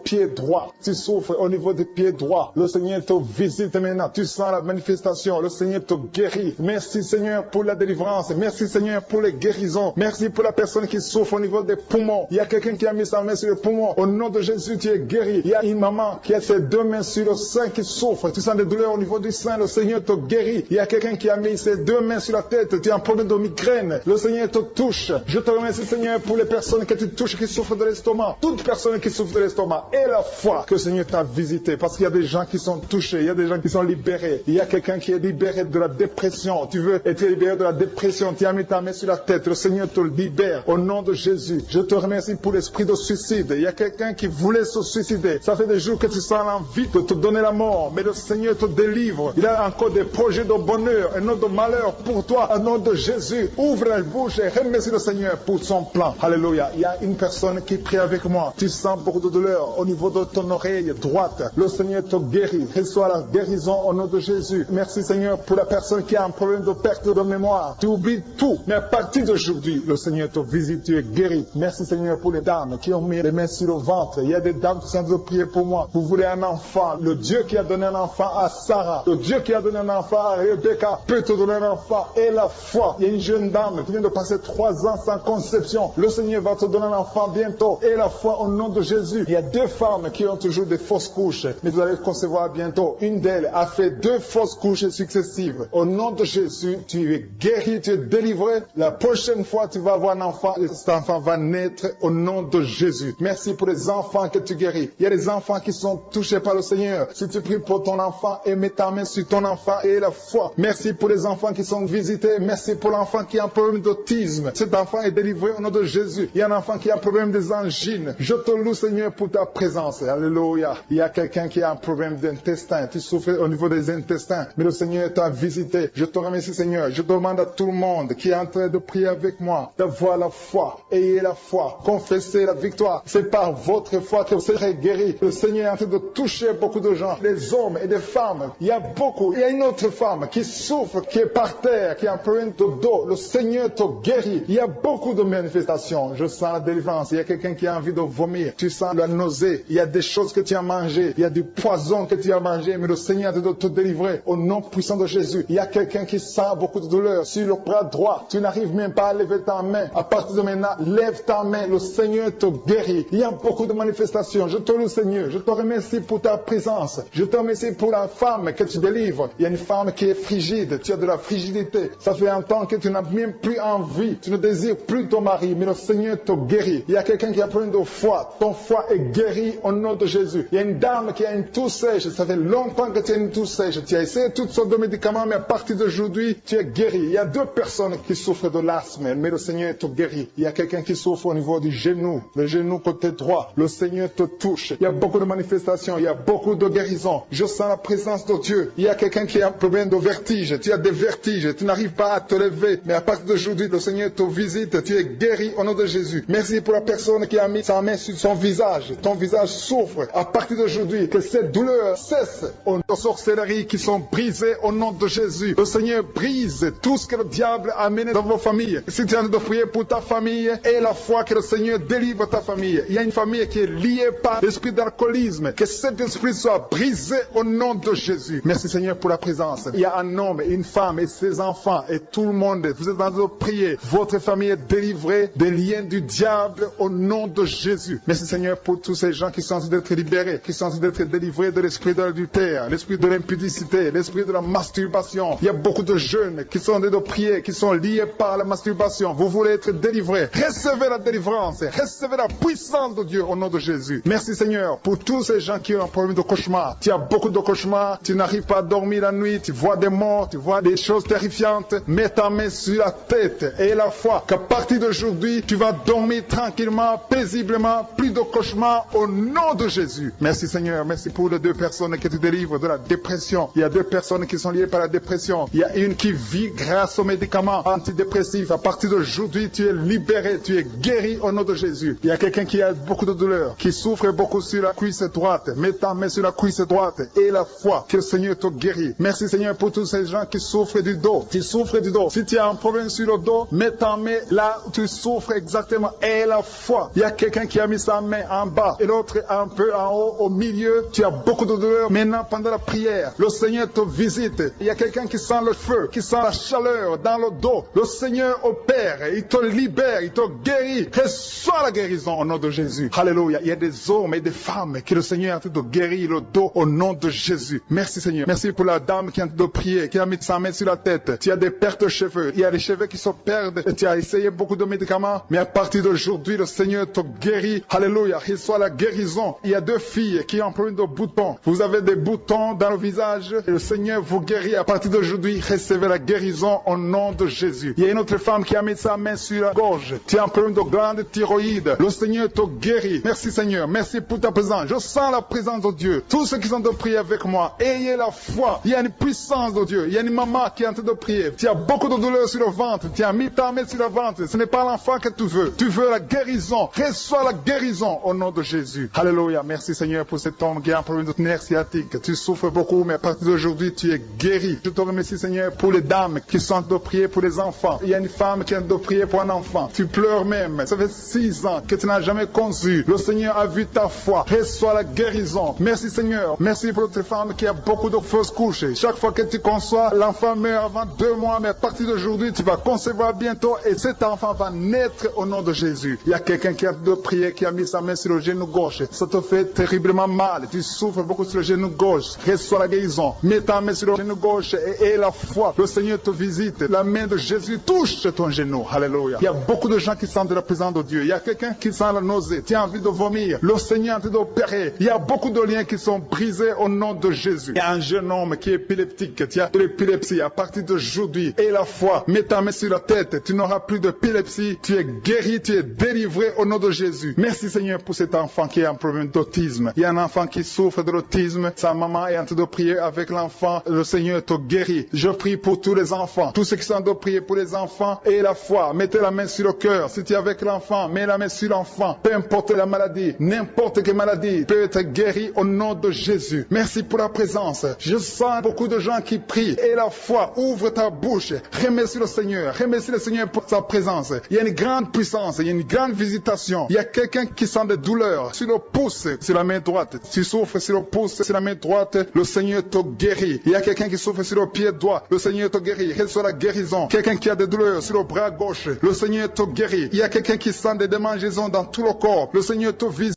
pied droit. Tu souffres au niveau du pied droit. Le Seigneur te visite maintenant. Tu sens la manifestation. Le Seigneur te guérit. Merci Seigneur pour la délivrance. Merci Seigneur pour les guérisons. Merci pour la personne qui souffre au niveau des poumons. Il y a quelqu'un qui a mis sa main sur le poumon. Au nom de Jésus, tu es guéri. Il y a une maman qui a ses 2 mains sur le sein qui souffre. Tu sens des douleurs au niveau du sein. Le Seigneur te guérit. Il y a quelqu'un qui a mis ses 2 mains sur la tête. Tu as un problème de migraine. Le Seigneur te touche. Je te remercie Seigneur pour les personnes que tu touches qui souffrent de l'estomac. Toute personne qui souffre de l'estomac et la foi que le Seigneur t'a visité. Parce qu'il y a des gens qui sont touchés. Il y a des gens qui sont libérés. Il y a quelqu'un qui est libéré de la dépression. Tu veux être libéré de la dépression. Tu as mis ta main sur la tête. Le Seigneur te libère au nom de Jésus. Je te remercie pour l'esprit de suicide. Il y a quelqu'un qui voulait se suicider. Ça fait des jours que tu sens l'envie de te donner la mort. Mais le Seigneur te délivre. Il a encore des projets de bonheur et non de malheur pour toi. Au nom de Jésus, ouvre la bouche et remercie le Seigneur pour son plan. Alléluia. Il y a une personne qui prie avec moi. Tu sens beaucoup de douleur au niveau de ton oreille droite. Le Seigneur te guérit. Reçois la guérison au nom de Jésus. Merci Seigneur pour la personne qui a un problème de perte de mémoire. Tu oublies tout. Mais à partir d'aujourd'hui, le Seigneur te visite. Tu es guéri. Merci Seigneur pour les dames qui ont mis les mains sur le ventre. Il y a des dames qui sont en train de prier pour moi. Vous voulez un enfant. Le Dieu qui a donné un enfant à Sarah, le Dieu qui a donné un enfant à Rebecca peut te donner un enfant. Et la foi. Il y a une jeune dame qui vient de passer 3 ans sans conception. Le Seigneur va te donner un enfant bientôt. Et la foi au nom de Jésus. Il y a 2 femmes qui ont toujours des fausses couches. Mais vous allez concevoir bientôt. Une d'elles a fait 2 fausses couches successives. Au nom de Jésus, tu es guéri, tu es délivré. La prochaine fois, tu vas avoir un enfant et cet enfant va naître au nom de Jésus. Merci pour les enfants que tu guéris. prie. Il y a des enfants qui sont touchés par le Seigneur. Si tu pries pour ton enfant et mets ta main sur ton enfant et la foi. Merci pour les enfants qui sont visités. Merci pour l'enfant qui a un problème d'autisme. Cet enfant est délivré au nom de Jésus. Il y a un enfant qui a un problème des angines. Je te loue, Seigneur, pour ta présence. Alléluia. Il y a quelqu'un qui a un problème d'intestin. Tu souffres au niveau des intestins. Mais le Seigneur t'a visité. Je te remercie, Seigneur. Je demande à tout le monde qui est en train de prier avec moi d'avoir la foi. Ayez la foi. Confessez la victoire. C'est par votre foi que vous serez guéris. Le Seigneur est en train de toucher beaucoup de gens. Des hommes et des femmes. Il y a beaucoup. Il y a une autre femme qui souffre, qui est par terre, qui a un problème de dos. Le Seigneur te guérit. Il y a beaucoup de manifestations. Je sens la délivrance. Il y a quelqu'un qui a envie de vomir. Tu sens la nausée. Il y a des choses que tu as mangées. Il y a du poison que tu as mangé. Mais le Seigneur est de te délivrer au nom puissant de Jésus. Il y a quelqu'un qui sent beaucoup de douleur sur le bras droit. Tu n'arrives même pas à lever ta main. À partir de maintenant, lève ta main. Le Seigneur te guérit. Il y a beaucoup de manifestations. Je te loue, Seigneur. Je te remercie pour ta présence. Je te remercie pour la femme que tu délivres. Il y a une femme qui est frigide. Tu as de la frigidité. Ça fait un temps que tu n'as même plus envie. Tu ne désires plus ton mari. Mais le Seigneur te guérit. Il y a quelqu'un qui a plein de foi. Ton foie est guéri au nom de Jésus. Il y a une dame qui a une toux sèche. Ça fait longtemps que tu as une toux sèche. Tu as essayé toutes sortes de médicaments, mais à partir d'aujourd'hui, tu es guéri. Il y a 2 personnes qui souffrent de l'asthme, mais le Seigneur te guérit. Il y a quelqu'un qui souffre au niveau du genou, le genou côté droit. Le Seigneur te touche. Il y a beaucoup de manifestations. Il y a beaucoup de guérisons. Je sens la présence de Dieu. Il y a quelqu'un qui a un problème de vertige. Tu as des vertiges. Tu n'arrives pas à te lever, mais à partir d'aujourd'hui, le Seigneur te visite. Tu es guéri au nom de Jésus. Merci pour la personne qui a mis sa main sur son visage. Ton visage souffre. À partir d'aujourd'hui, que cette douleur cesse. Aux sorcelleries qui sont brisées au nom de Jésus. Le Seigneur brise tout ce que le diable a amené dans vos familles. Si tu es en train de prier pour ta famille, aie la foi que le Seigneur délivre ta famille. Il y a une famille qui est liée par l'esprit d'alcoolisme. Que cet esprit soit brisé au nom de Jésus. Merci Seigneur pour la présence. Il y a un homme, une femme et ses enfants et tout le monde. Vous êtes en train de prier. Votre famille est délivrée des liens du diable au nom de Jésus. Merci Seigneur pour tous ces gens qui sont en train d'être libérés, qui sont en train d'être délivrés de l'esprit de l'adultère, l'esprit de l'impudicité, l'esprit de la masturbation. Il y a beaucoup de jeunes qui sont en train de prier, qui sont liés par la masturbation. Vous voulez être délivrés. Recevez la délivrance. Recevez la puissance de Dieu au nom de Jésus. Merci Seigneur pour tous ces gens qui ont un problème de cauchemar. Tu as beaucoup de cauchemars. Tu n'arrives pas à dormir la nuit. Tu vois des morts. Tu vois des choses terrifiantes. Mets ta main sur la tête et la foi qu'à partir d'aujourd'hui, tu vas dormir tranquillement, paisiblement. Plus de cauchemars au nom de Jésus. Merci Seigneur. Merci pour les 2 personnes qui te délivrent de la dépression. Il y a 2 personnes qui sont liées par la dépression. Il y a une qui vit grâce aux médicaments antidépressifs. À partir d'aujourd'hui, tu es libéré, tu es guéri au nom de Jésus. Il y a quelqu'un qui a beaucoup de douleur, qui souffre beaucoup sur la cuisse droite. Mets ta main sur la cuisse droite et la foi que le Seigneur te guérit. Merci Seigneur pour tous ces gens qui souffrent du dos. Tu souffres du dos. Si tu as un problème sur le dos, mets ta main là où tu souffres exactement et la foi. Il y a quelqu'un qui a mis sa main en bas et l'autre un peu en haut, au milieu. Tu as beaucoup de douleur. Maintenant, pendant la prière, le Seigneur te visite. Il y a quelqu'un qui sent le feu, qui sent la chaleur dans le dos. Le Seigneur opère. Il te libère. Il te guérit. Reçois la guérison au nom de Jésus. Alléluia. Il y a des hommes et des femmes que le Seigneur est en train de guérir le dos au nom de Jésus. Merci Seigneur. Merci pour la dame qui est en train de prier, qui a mis sa main sur la tête. Tu as des pertes de cheveux. Il y a des cheveux qui se perdent. Et tu as essayé beaucoup de médicaments. Mais à partir d'aujourd'hui, le Seigneur te guérit. Alléluia. Reçois la guérison. Il y a 2 filles qui ont un problème de boutons. Vous avez des boutons dans le visage. Et le Seigneur vous guérit. À partir d'aujourd'hui, recevez la guérison au nom de Jésus. Il y a une autre femme qui a mis sa main sur la gorge. Tu as un problème de glande thyroïde. Le Seigneur te guérit. Merci Seigneur. Merci pour ta présence. Je sens la présence de Dieu. Tous ceux qui sont de prier avec moi, ayez la foi. Il y a une puissance de Dieu. Il y a une maman qui est en train de prier. Tu as beaucoup de douleur sur le ventre. Tu as mis ta main sur le ventre. Ce n'est pas l'enfant que tu veux. Tu veux la guérison. Reçois la guérison au nom de Jésus. Alléluia. Merci Seigneur pour cet homme qui a un problème de nerf sciatique. Tu souffres beaucoup, mais à partir d'aujourd'hui, tu es guéri. Je te remercie Seigneur pour les dames qui sont en train de prier pour les enfants. Il y a une femme qui est en train de prier pour un enfant. Tu pleures même. Ça fait 6 ans que tu n'as jamais conçu. Le Seigneur a vu ta foi. Reçois la guérison. Merci Seigneur. Merci pour cette femme qui a beaucoup de fausses couches. Chaque fois que tu conçois, l'enfant meurt avant 2 mois, mais à partir d'aujourd'hui, tu vas concevoir bientôt et cet enfant va naître au nom de Jésus. Il y a quelqu'un qui a de prier, qui a mis sa main sur le genou gauche. Ça te fait terriblement mal. Tu souffres beaucoup sur le genou gauche. Reçois la guérison. Mets ta main sur le genou gauche et la foi. Le Seigneur te visite. La main de Jésus touche ton genou. Alléluia. Il y a beaucoup de gens qui sentent la présence de Dieu. Il y a quelqu'un qui sent la nausée. Tu as envie de vomir. Le Seigneur Seigneur est en train d'opérer. Il y a beaucoup de liens qui sont brisés au nom de Jésus. Il y a un jeune homme qui est épileptique, tu as de l'épilepsie à partir d'aujourd'hui. Et la foi, mets ta main sur la tête, tu n'auras plus d'épilepsie, tu es guéri, tu es délivré au nom de Jésus. Merci Seigneur pour cet enfant qui a un problème d'autisme. Il y a un enfant qui souffre de l'autisme, sa maman est en train de prier avec l'enfant, le Seigneur te guérit. Je prie pour tous les enfants, tous ceux qui sont en train de prier pour les enfants et la foi. Mettez la main sur le cœur, si tu es avec l'enfant, mets la main sur l'enfant. Peu importe la maladie, n'importe quelle maladie peut être guérie au nom de Jésus. Merci pour la présence. Je sens beaucoup de gens qui prient et la foi. Ouvre ta bouche, remercie le Seigneur, remercie le Seigneur pour sa présence. Il y a une grande puissance, il y a une grande visitation. Il y a quelqu'un qui sent des douleurs sur le pouce, sur la main droite. Tu souffres sur le pouce, sur la main droite, le Seigneur te guérit. Il y a quelqu'un qui souffre sur le pied droit, le Seigneur te guérit. Reçois la guérison. Quelqu'un qui a des douleurs sur le bras gauche, le Seigneur te guérit. Il y a quelqu'un qui sent des démangeaisons dans tout le corps, le Seigneur te visite.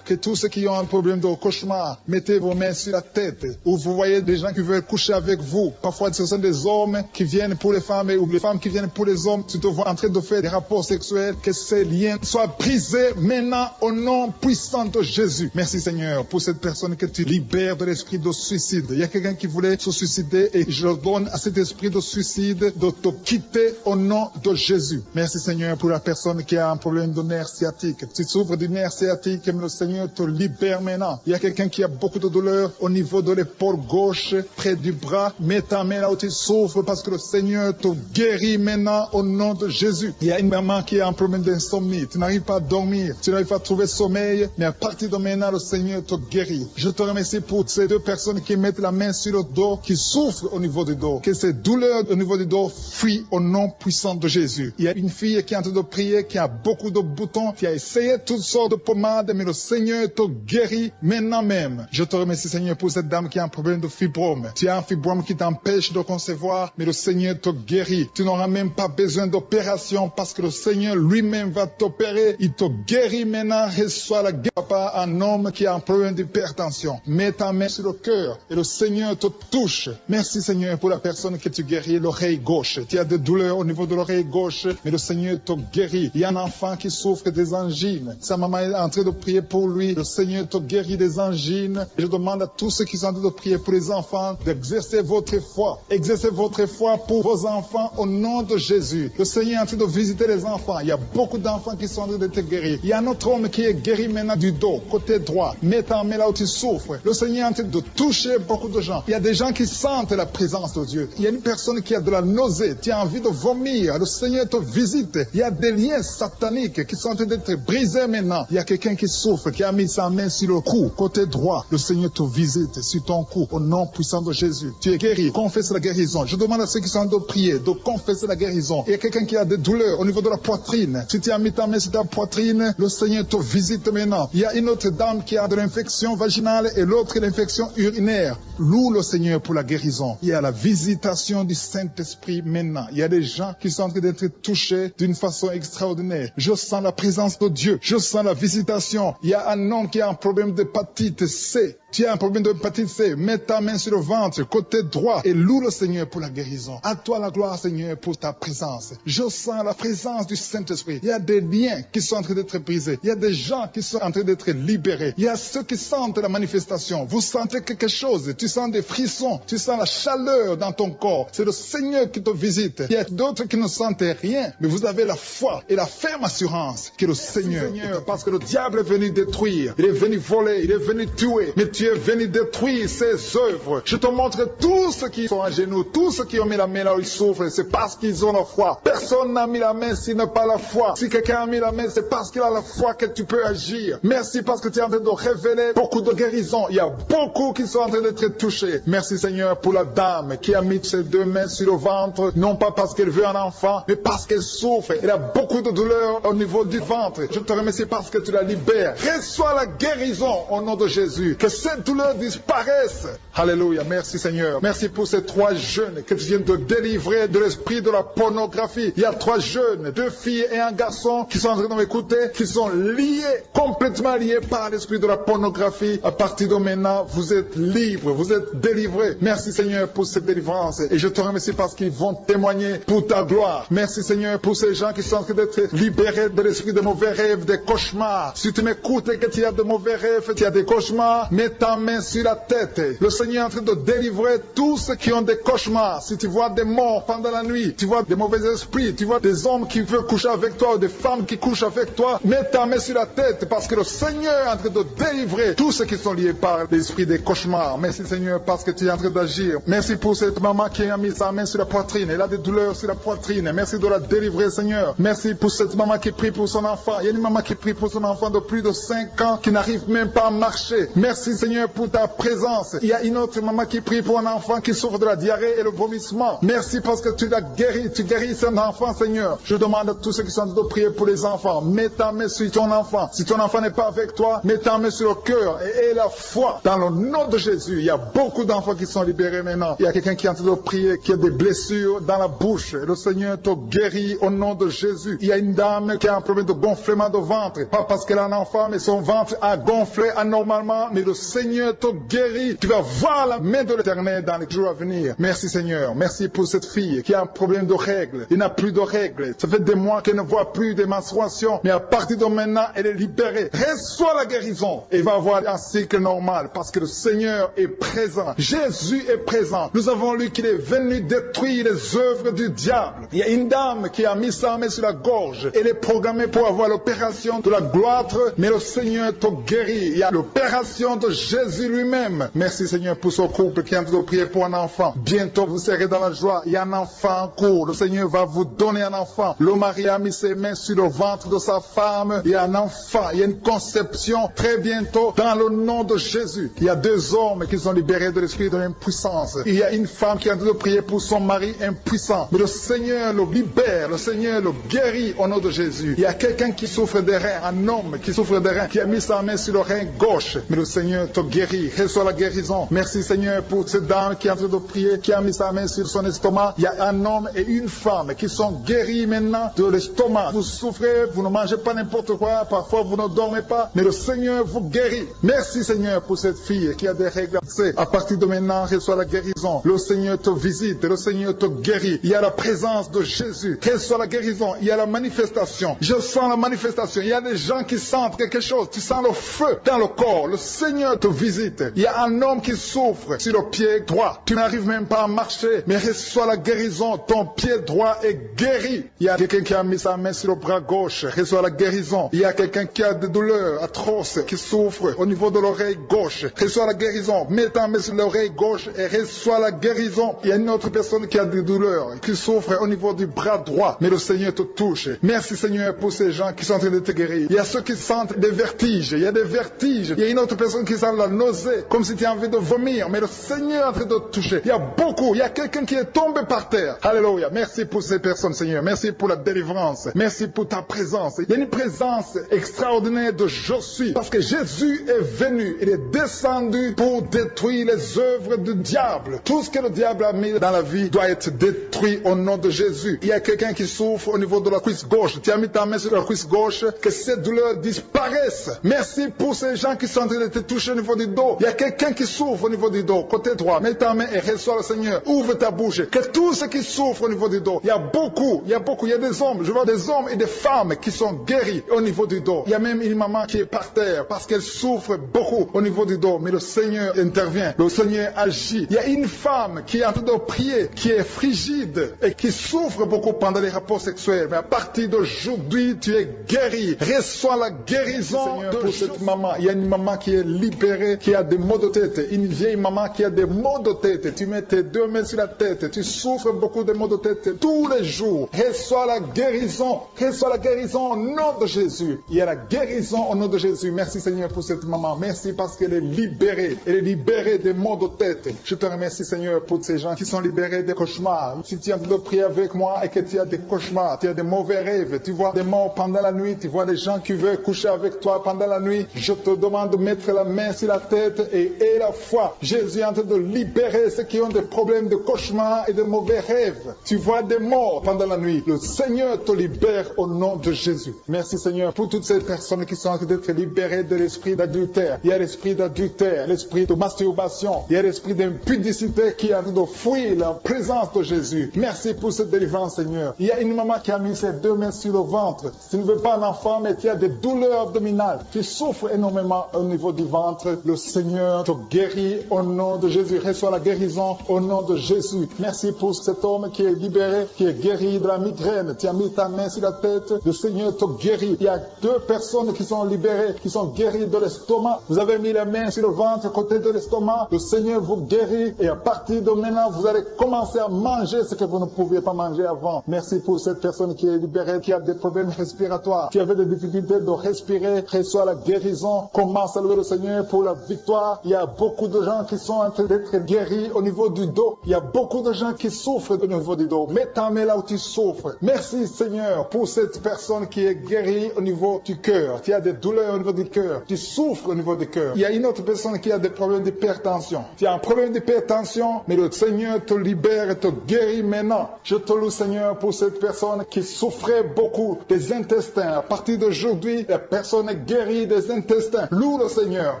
Que tous ceux qui ont un problème de cauchemar, mettez vos mains sur la tête. Ou vous voyez des gens qui veulent coucher avec vous. Parfois, ce sont des hommes qui viennent pour les femmes ou les femmes qui viennent pour les hommes. Tu te vois en train de faire des rapports sexuels. Que ces liens soient brisés maintenant au nom puissant de Jésus. Merci Seigneur pour cette personne que tu libères de l'esprit de suicide. Il y a quelqu'un qui voulait se suicider et je donne à cet esprit de suicide de te quitter au nom de Jésus. Merci Seigneur pour la personne qui a un problème de nerf sciatique. Tu souffres du nerf sciatique, mais le Seigneur te libère maintenant. Il y a quelqu'un qui a beaucoup de douleur au niveau de l'épaule gauche, près du bras. Mets ta main là où tu souffres parce que le Seigneur te guérit maintenant au nom de Jésus. Il y a une maman qui a un problème d'insomnie. Tu n'arrives pas à dormir, tu n'arrives pas à trouver sommeil, mais à partir de maintenant, le Seigneur te guérit. Je te remercie pour ces deux personnes qui mettent la main sur le dos, qui souffrent au niveau du dos. Que ces douleurs au niveau du dos fuient au nom puissant de Jésus. Il y a une fille qui est en train de prier, qui a beaucoup de boutons, qui a essayé toutes sortes de pommades, mais le Seigneur te guérit maintenant même. Je te remercie Seigneur pour cette dame qui a un problème de fibrome. Tu as un fibrome qui t'empêche de concevoir, mais le Seigneur te guérit. Tu n'auras même pas besoin d'opération parce que le Seigneur lui-même va t'opérer. Il te guérit maintenant. Reçois la guérison par un homme qui a un problème d'hypertension. Mets ta main sur le cœur et le Seigneur te touche. Merci Seigneur pour la personne que tu guéris, l'oreille gauche. Tu as des douleurs au niveau de l'oreille gauche, mais le Seigneur te guérit. Il y a un enfant qui souffre des angines. Sa maman est en train de prier pour lui. Le Seigneur te guérit des angines. Et je demande à tous ceux qui sont en train de prier pour les enfants d'exercer votre foi. Exercez votre foi pour vos enfants au nom de Jésus. Le Seigneur est en train de visiter les enfants. Il y a beaucoup d'enfants qui sont en train d'être guéris. Il y a un autre homme qui est guéri maintenant du dos, côté droit. Mets ta main là où tu souffres. Le Seigneur est en train de toucher beaucoup de gens. Il y a des gens qui sentent la présence de Dieu. Il y a une personne qui a de la nausée. Tu as envie de vomir. Le Seigneur te visite. Il y a des liens sataniques qui sont en train d'être brisés maintenant. Il y a quelqu'un qui souffre, qui a mis sa main sur le cou, côté droit. Le Seigneur te visite sur ton cou, au nom puissant de Jésus. Tu es guéri. Confesse la guérison. Je demande à ceux qui sont en train de prier de confesser la guérison. Il y a quelqu'un qui a des douleurs au niveau de la poitrine. Si tu as mis ta main sur ta poitrine, le Seigneur te visite maintenant. Il y a une autre dame qui a de l'infection vaginale et l'autre l'infection urinaire. Loue le Seigneur pour la guérison. Il y a la visitation du Saint-Esprit maintenant. Il y a des gens qui sont en train d'être touchés d'une façon extraordinaire. Je sens la présence de Dieu. Je sens la visitation. Il y a un homme qui a un problème d'hépatite C. Tu as un problème d'hépatite C, mets ta main sur le ventre, côté droit, et loue le Seigneur pour la guérison. À toi la gloire, Seigneur, pour ta présence. Je sens la présence du Saint-Esprit. Il y a des liens qui sont en train d'être brisés. Il y a des gens qui sont en train d'être libérés. Il y a ceux qui sentent la manifestation. Vous sentez quelque chose. Tu sens des frissons. Tu sens la chaleur dans ton corps. C'est le Seigneur qui te visite. Il y a d'autres qui ne sentent rien, mais vous avez la foi et la ferme assurance que le Seigneur, parce que le diable est venu détruire. Il est venu voler. Il est venu tuer. Mais tu es venu détruire ses œuvres. Je te montre tous ceux qui sont à genoux, tous ceux qui ont mis la main là où ils souffrent, c'est parce qu'ils ont la foi. Personne n'a mis la main s'il n'a pas la foi. Si quelqu'un a mis la main, c'est parce qu'il a la foi que tu peux agir. Merci parce que tu es en train de révéler beaucoup de guérisons. Il y a beaucoup qui sont en train d'être touchés. Merci Seigneur pour la dame qui a mis ses deux mains sur le ventre, non pas parce qu'elle veut un enfant, mais parce qu'elle souffre. Elle a beaucoup de douleur au niveau du ventre. Je te remercie parce que tu la libères. Reçois la guérison au nom de Jésus. Que cette douleur disparaisse. Alléluia, merci Seigneur. Merci pour ces 3 jeunes que tu viens de délivrer de l'esprit de la pornographie. Il y a 3 jeunes, 2 filles et un garçon qui sont en train de m'écouter, qui sont liés, complètement liés par l'esprit de la pornographie. À partir de maintenant, vous êtes libres, vous êtes délivrés. Merci Seigneur pour cette délivrance. Et je te remercie parce qu'ils vont témoigner pour ta gloire. Merci Seigneur pour ces gens qui sont en train d'être libérés de l'esprit de mauvais rêves, des cauchemars. Si tu m'écoutes et que tu as de mauvais rêves, tu as des cauchemars, mets ta main sur la tête. Le Seigneur est en train de délivrer tous ceux qui ont des cauchemars. Si tu vois des morts pendant la nuit, tu vois des mauvais esprits, tu vois des hommes qui veulent coucher avec toi ou des femmes qui couchent avec toi, mets ta main sur la tête parce que le Seigneur est en train de délivrer tous ceux qui sont liés par l'esprit des cauchemars. Merci Seigneur parce que tu es en train d'agir. Merci pour cette maman qui a mis sa main sur la poitrine. Elle a des douleurs sur la poitrine. Merci de la délivrer Seigneur. Merci pour cette maman qui prie pour son enfant. Il y a une maman qui prie pour son enfant de plus de 5 ans qui n'arrive même pas à marcher. Merci Seigneur pour ta présence. Il y a une autre maman qui prie pour un enfant qui souffre de la diarrhée et le vomissement. Merci parce que tu l'as guéri. Tu guéris cet enfant Seigneur. Je demande à tous ceux qui sont en train de prier pour les enfants. Mets ta main sur ton enfant. Si ton enfant n'est pas avec toi, mets ta main sur le cœur et la foi. Dans le nom de Jésus, il y a beaucoup d'enfants qui sont libérés maintenant. Il y a quelqu'un qui est en train de prier, qui a des blessures dans la bouche. Le Seigneur te guérit au nom de Jésus. Il y a une dame qui a un problème de gonflement de ventre. Pas parce qu'elle a un enfant, mais son ventre a gonflé anormalement. Mais le Seigneur te guérit. Tu vas voir la main de l'Éternel dans les jours à venir. Merci Seigneur. Merci pour cette fille qui a un problème de règles. Il n'a plus de règles. Ça fait des mois qu'elle ne voit plus de menstruation. Mais à partir de maintenant, elle est libérée. Reçois la guérison. Et va avoir un cycle normal parce que le Seigneur est présent. Jésus est présent. Nous avons lu qu'il est venu détruire les œuvres du diable. Il y a une dame qui a mis sa main sur la gorge. Elle est programmée pour avoir l'opération de la gloire, mais le Seigneur te guérit. Il y a l'opération de Jésus lui-même. Merci Seigneur pour ce couple qui est en train de prier pour un enfant. Bientôt vous serez dans la joie. Il y a un enfant en cours. Le Seigneur va vous donner un enfant. Le mari a mis ses mains sur le ventre de sa femme. Il y a un enfant. Il y a une conception très bientôt dans le nom de Jésus. Il y a 2 hommes qui sont libérés de l'esprit de l'impuissance. Il y a une femme qui est en train de prier pour son mari impuissant. Mais le Seigneur le libère. Le Seigneur le guérit au nom de Jésus. Il y a quelqu'un qui souffre des reins. Un homme qui souffre des reins. Qui a mis sa main sur le rein gauche. Mais le Seigneur te guérit. Reçois la guérison. Merci Seigneur pour cette dame qui est en train de prier. Qui a mis sa main sur son estomac. Il y a un homme et une femme qui sont guéris maintenant de l'estomac. Vous souffrez. Vous ne mangez pas n'importe quoi. Parfois vous ne dormez pas. Mais le Seigneur vous guérit. Merci Seigneur pour cette fille qui a des règles. À partir de maintenant, reçois la guérison. Le Seigneur te visite. Le Seigneur te guérit. Il y a la présence de Jésus. Reçois la guérison. Il y a la manifestation. Je sens la manifestation. Il y a des gens qui sentent quelque chose. Tu sens le feu dans le corps. Le Seigneur te visite. Il y a un homme qui souffre sur le pied droit. Tu n'arrives même pas à marcher. Mais reçois la guérison. Ton pied droit est guéri. Il y a quelqu'un qui a mis sa main sur le bras gauche. Reçois la guérison. Il y a quelqu'un qui a des douleurs atroces, qui souffre au niveau de l'oreille gauche. Reçois la guérison. Mets ta main sur l'oreille gauche et reçois la guérison. Il y a une autre personne qui a des douleurs, qui souffre au niveau du bras droit. Mais le Seigneur te touche. Merci Seigneur pour ces gens qui sont en train de te guérir. Il y a ceux qui sentent des vertiges. Il y a des vertiges. Il y a une autre personne qui sent la nausée, comme si tu as envie de vomir. Mais le Seigneur est en train de te toucher. Il y a beaucoup. Il y a quelqu'un qui est tombé par terre. Alléluia. Merci pour ces personnes Seigneur. Merci pour la délivrance. Merci pour ta présence. Il y a une présence extraordinaire de je suis. Parce que Jésus est venu. Il est descendu pour détruire les œuvres du diable. Tout ce que le diable a mis dans la vie doit être détruit au nom de Jésus. Il y a quelqu'un qui souffre au niveau de la cuisse gauche. Tu as mis ta main sur la cuisse gauche. Que cette douleur disparaisse. Merci pour ces gens qui sont en train de te toucher au niveau du dos. Il y a quelqu'un qui souffre au niveau du dos. Côté droit. Mets ta main et reçois le Seigneur. Ouvre ta bouche. Que tous ceux qui souffrent au niveau du dos. Il y a beaucoup. Il y a beaucoup. Il y a des hommes. Je vois des hommes et des femmes qui sont guéris au niveau du dos. Il y a même une maman qui est par terre parce qu'elle souffre beaucoup au niveau du dos. Mais le Seigneur intervient. Le Seigneur agit. Il y a une femme qui est en train de prier, qui est frigide et qui souffre beaucoup pendant les rapports sexuels. Mais à partir d'aujourd'hui, tu es guéri. Reçois la guérison pour cette maman. Il y a une maman qui est libérée, qui a des maux de tête. Une vieille maman qui a des maux de tête. Tu mets tes 2 mains sur la tête. Tu souffres beaucoup de maux de tête tous les jours. Reçois la guérison. Reçois la guérison au nom de Jésus. Il y a la guérison au nom de Jésus. Merci Seigneur pour cette maman. Merci parce qu'elle est libérée. Elle est libérée des maux de tête. Je te remercie Seigneur pour ces gens qui sont libérés des cauchemars. Si tu es en train de prier avec moi et que tu as des cauchemars, tu as des mauvais rêves, tu vois des morts pendant la nuit, tu vois des gens qui veulent coucher avec toi pendant la nuit, je te demande de mettre la main sur la tête et aie la foi. Jésus est en train de libérer ceux qui ont des problèmes de cauchemar et de mauvais rêves. Tu vois des morts pendant la nuit. Le Seigneur te libère au nom de Jésus. Merci Seigneur pour toutes ces personnes qui sont en train d'être libérées de l'esprit d'adultère. Il y a l'esprit d'adultère, l'esprit de masturbation. Il y a l'esprit d'impudicité qui est en train de fuir la présence de Jésus. Merci pour cette délivrance Seigneur. Il y a une maman qui a mis ses 2 mains sur le ventre. Tu ne veux pas un enfant mais tu as des douleurs abdominales. Tu souffres énormément au niveau du ventre. Le Seigneur te guérit au nom de Jésus. Reçois la guérison au nom de Jésus. Merci pour cet homme qui est libéré, qui est guéri de la migraine. Tu as mis ta main sur la tête. Le Seigneur te guérit. Il y a 2 personnes qui sont libérées, qui sont guéries de l'estomac. Vous avez mis la main sur le ventre à côté de l'estomac. Le Seigneur vous guérit et à partir de maintenant, vous allez commencer à manger ce que vous ne pouviez pas manger avant. Merci pour cette personne qui est libérée, qui a des problèmes respiratoires, qui avait des difficultés de respirer. Reçois la guérison. Commence à louer le Seigneur pour la victoire. Il y a beaucoup de gens qui sont en train d'être guéris au niveau du dos. Il y a beaucoup de gens qui souffrent au niveau du dos. Mets ta main là où tu souffres. Merci Seigneur pour cette personne qui est guérie au niveau du cœur. Tu as des douleurs au niveau du cœur. Tu souffres au niveau du cœur. Il y a une autre personne qui a des problèmes d'hypertension. Tu as un problème d'hypertension, mais le Seigneur te libère et te guérit maintenant. Je te loue Seigneur pour cette personne qui souffrait beaucoup des intestins. À partir d'aujourd'hui, la personne est guérie des intestins. Loue le Seigneur.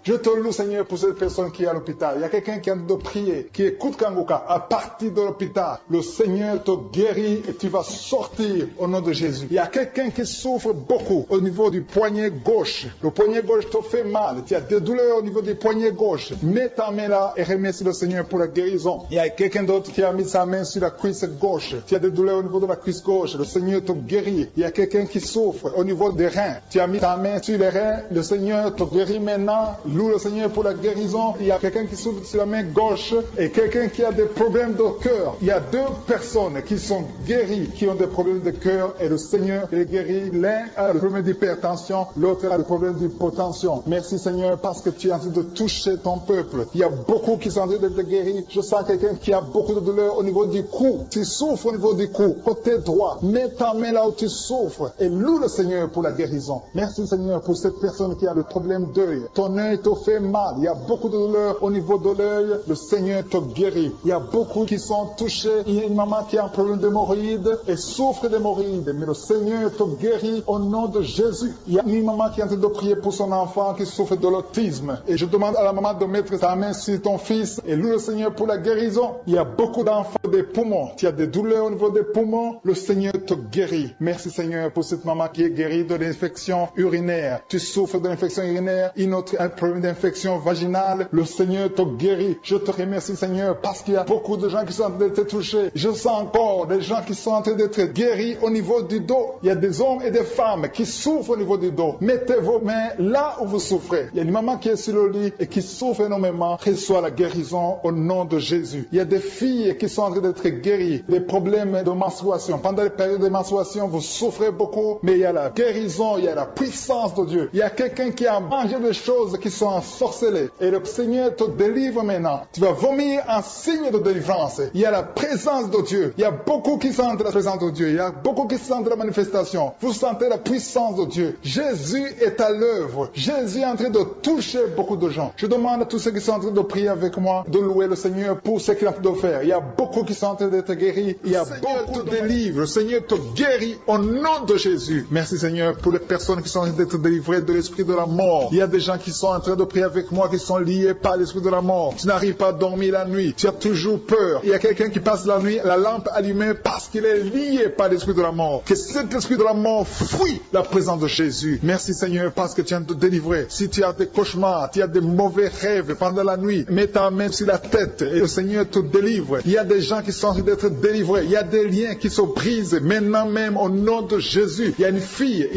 Je te loue Seigneur pour cette personne qui est à l'hôpital. Il y a quelqu'un qui a de prier, qui écoute Kanguka. À partir de l'hôpital, le Seigneur te guérit et tu vas sortir au nom de Jésus. Il y a quelqu'un qui souffre beaucoup au niveau du poignet gauche. Le poignet gauche te fait mal. Tu as des douleurs au niveau du poignet gauche. Mets ta main là et remercie le Seigneur pour la guérison. Il y a quelqu'un d'autre qui a mis sa main sur la cuisse gauche. Tu as des douleurs au niveau de la cuisse gauche. Le Seigneur te guérit. Il y a quelqu'un qui souffre au niveau des reins. Tu as mis ta main sur les reins. Le Seigneur te guérit maintenant. Loue le Seigneur pour la guérison. Il y a quelqu'un qui souffre sur la main gauche et quelqu'un qui a des problèmes de cœur. Il y a 2 personnes qui sont guéries, qui ont des problèmes de cœur et le Seigneur les guérit. L'un a le problème d'hypertension, l'autre a le problème d'hypotension. Merci Seigneur parce que tu es en train de toucher ton peuple. Il y a beaucoup qui sont en train d'être guéris. Je sens quelqu'un qui a beaucoup de douleur au niveau du cou. Tu souffres au niveau du cou, côté droit. Mets ta main là où tu souffres et loue le Seigneur pour la guérison. Merci Seigneur pour cette personne qui a le problème d'œil. Ton œil te fait mal. Il y a beaucoup de douleur au niveau de l'œil. Le Seigneur te guérit. Il y a beaucoup qui sont touchés. Il y a une maman qui a un problème d'hémorroïdes et souffre d'hémorroïdes. Mais le Seigneur te guérit au nom de Jésus. Il y a une maman qui est en train de prier pour son enfant qui souffre de l'autisme. Et je demande à la maman de mettre sa main sur ton fils et loue le Seigneur pour la guérison. Il y a beaucoup d'enfants des poumons. Tu as des douleurs au niveau des poumons. Le Seigneur te guérit. Merci Seigneur pour cette maman qui est guérie de l'infection urinaire. Tu souffres de l'infection urinaire. Une autre a un problème d'infection vaginale. Le Seigneur te guérit. Je te remercie Seigneur parce qu'il y a beaucoup de gens qui sont en train d'être touchés. Je sens encore des gens qui sont en train d'être guéris au niveau du dos. Il y a des hommes et des femmes qui souffrent au niveau du dos. Mettez vos mains là où vous souffrez. Il y a une maman qui est sur le lit et qui souffre énormément. Reçois la guérison au nom de Jésus. Il y a des filles qui sont en train d'être guéries des problèmes de menstruation. Pendant les périodes de menstruation, vous souffrez beaucoup, mais il y a la guérison, il y a la puissance de Dieu. Il y a quelqu'un qui a mangé des choses qui sont ensorcelées et le Seigneur te délivre maintenant. Tu vas vomir un signe de délivrance. Il y a la présence de Dieu. Il y a beaucoup qui sentent la présence de Dieu. Il y a beaucoup qui sentent la manifestation. Vous sentez la puissance de Dieu. Jésus est à l'œuvre. Jésus est en train de toucher beaucoup de gens. Je demande à tous ceux qui sont en train de prier avec moi de louer le Seigneur pour ce qu'il a fait de faire. Il y a beaucoup qui sont en train d'être guéris. Il y a beaucoup de délivres. Le Seigneur te guérit au nom de Jésus. Merci Seigneur pour les personnes qui sont en train d'être délivrées de l'esprit de la mort. Il y a des gens qui sont en train de prier avec moi qui sont liés par l'esprit de la mort. Tu n'arrives pas à dormir la nuit. Tu as toujours peur. Il y a quelqu'un qui passe la nuit, la lampe allumée parce qu'il est lié par l'esprit de la mort. Que cet esprit de la mort fuit la présence de Jésus. Merci Seigneur parce que tu viens de te délivrer. Si tu as des cauchemars, tu as des mauvais rêves pendant la nuit, mets ta main sur la tête et le Seigneur te délivre. Il y a des gens qui sont en train d'être délivrés. Il y a des liens qui se brisent maintenant même au nom de Jésus. Il y a une fille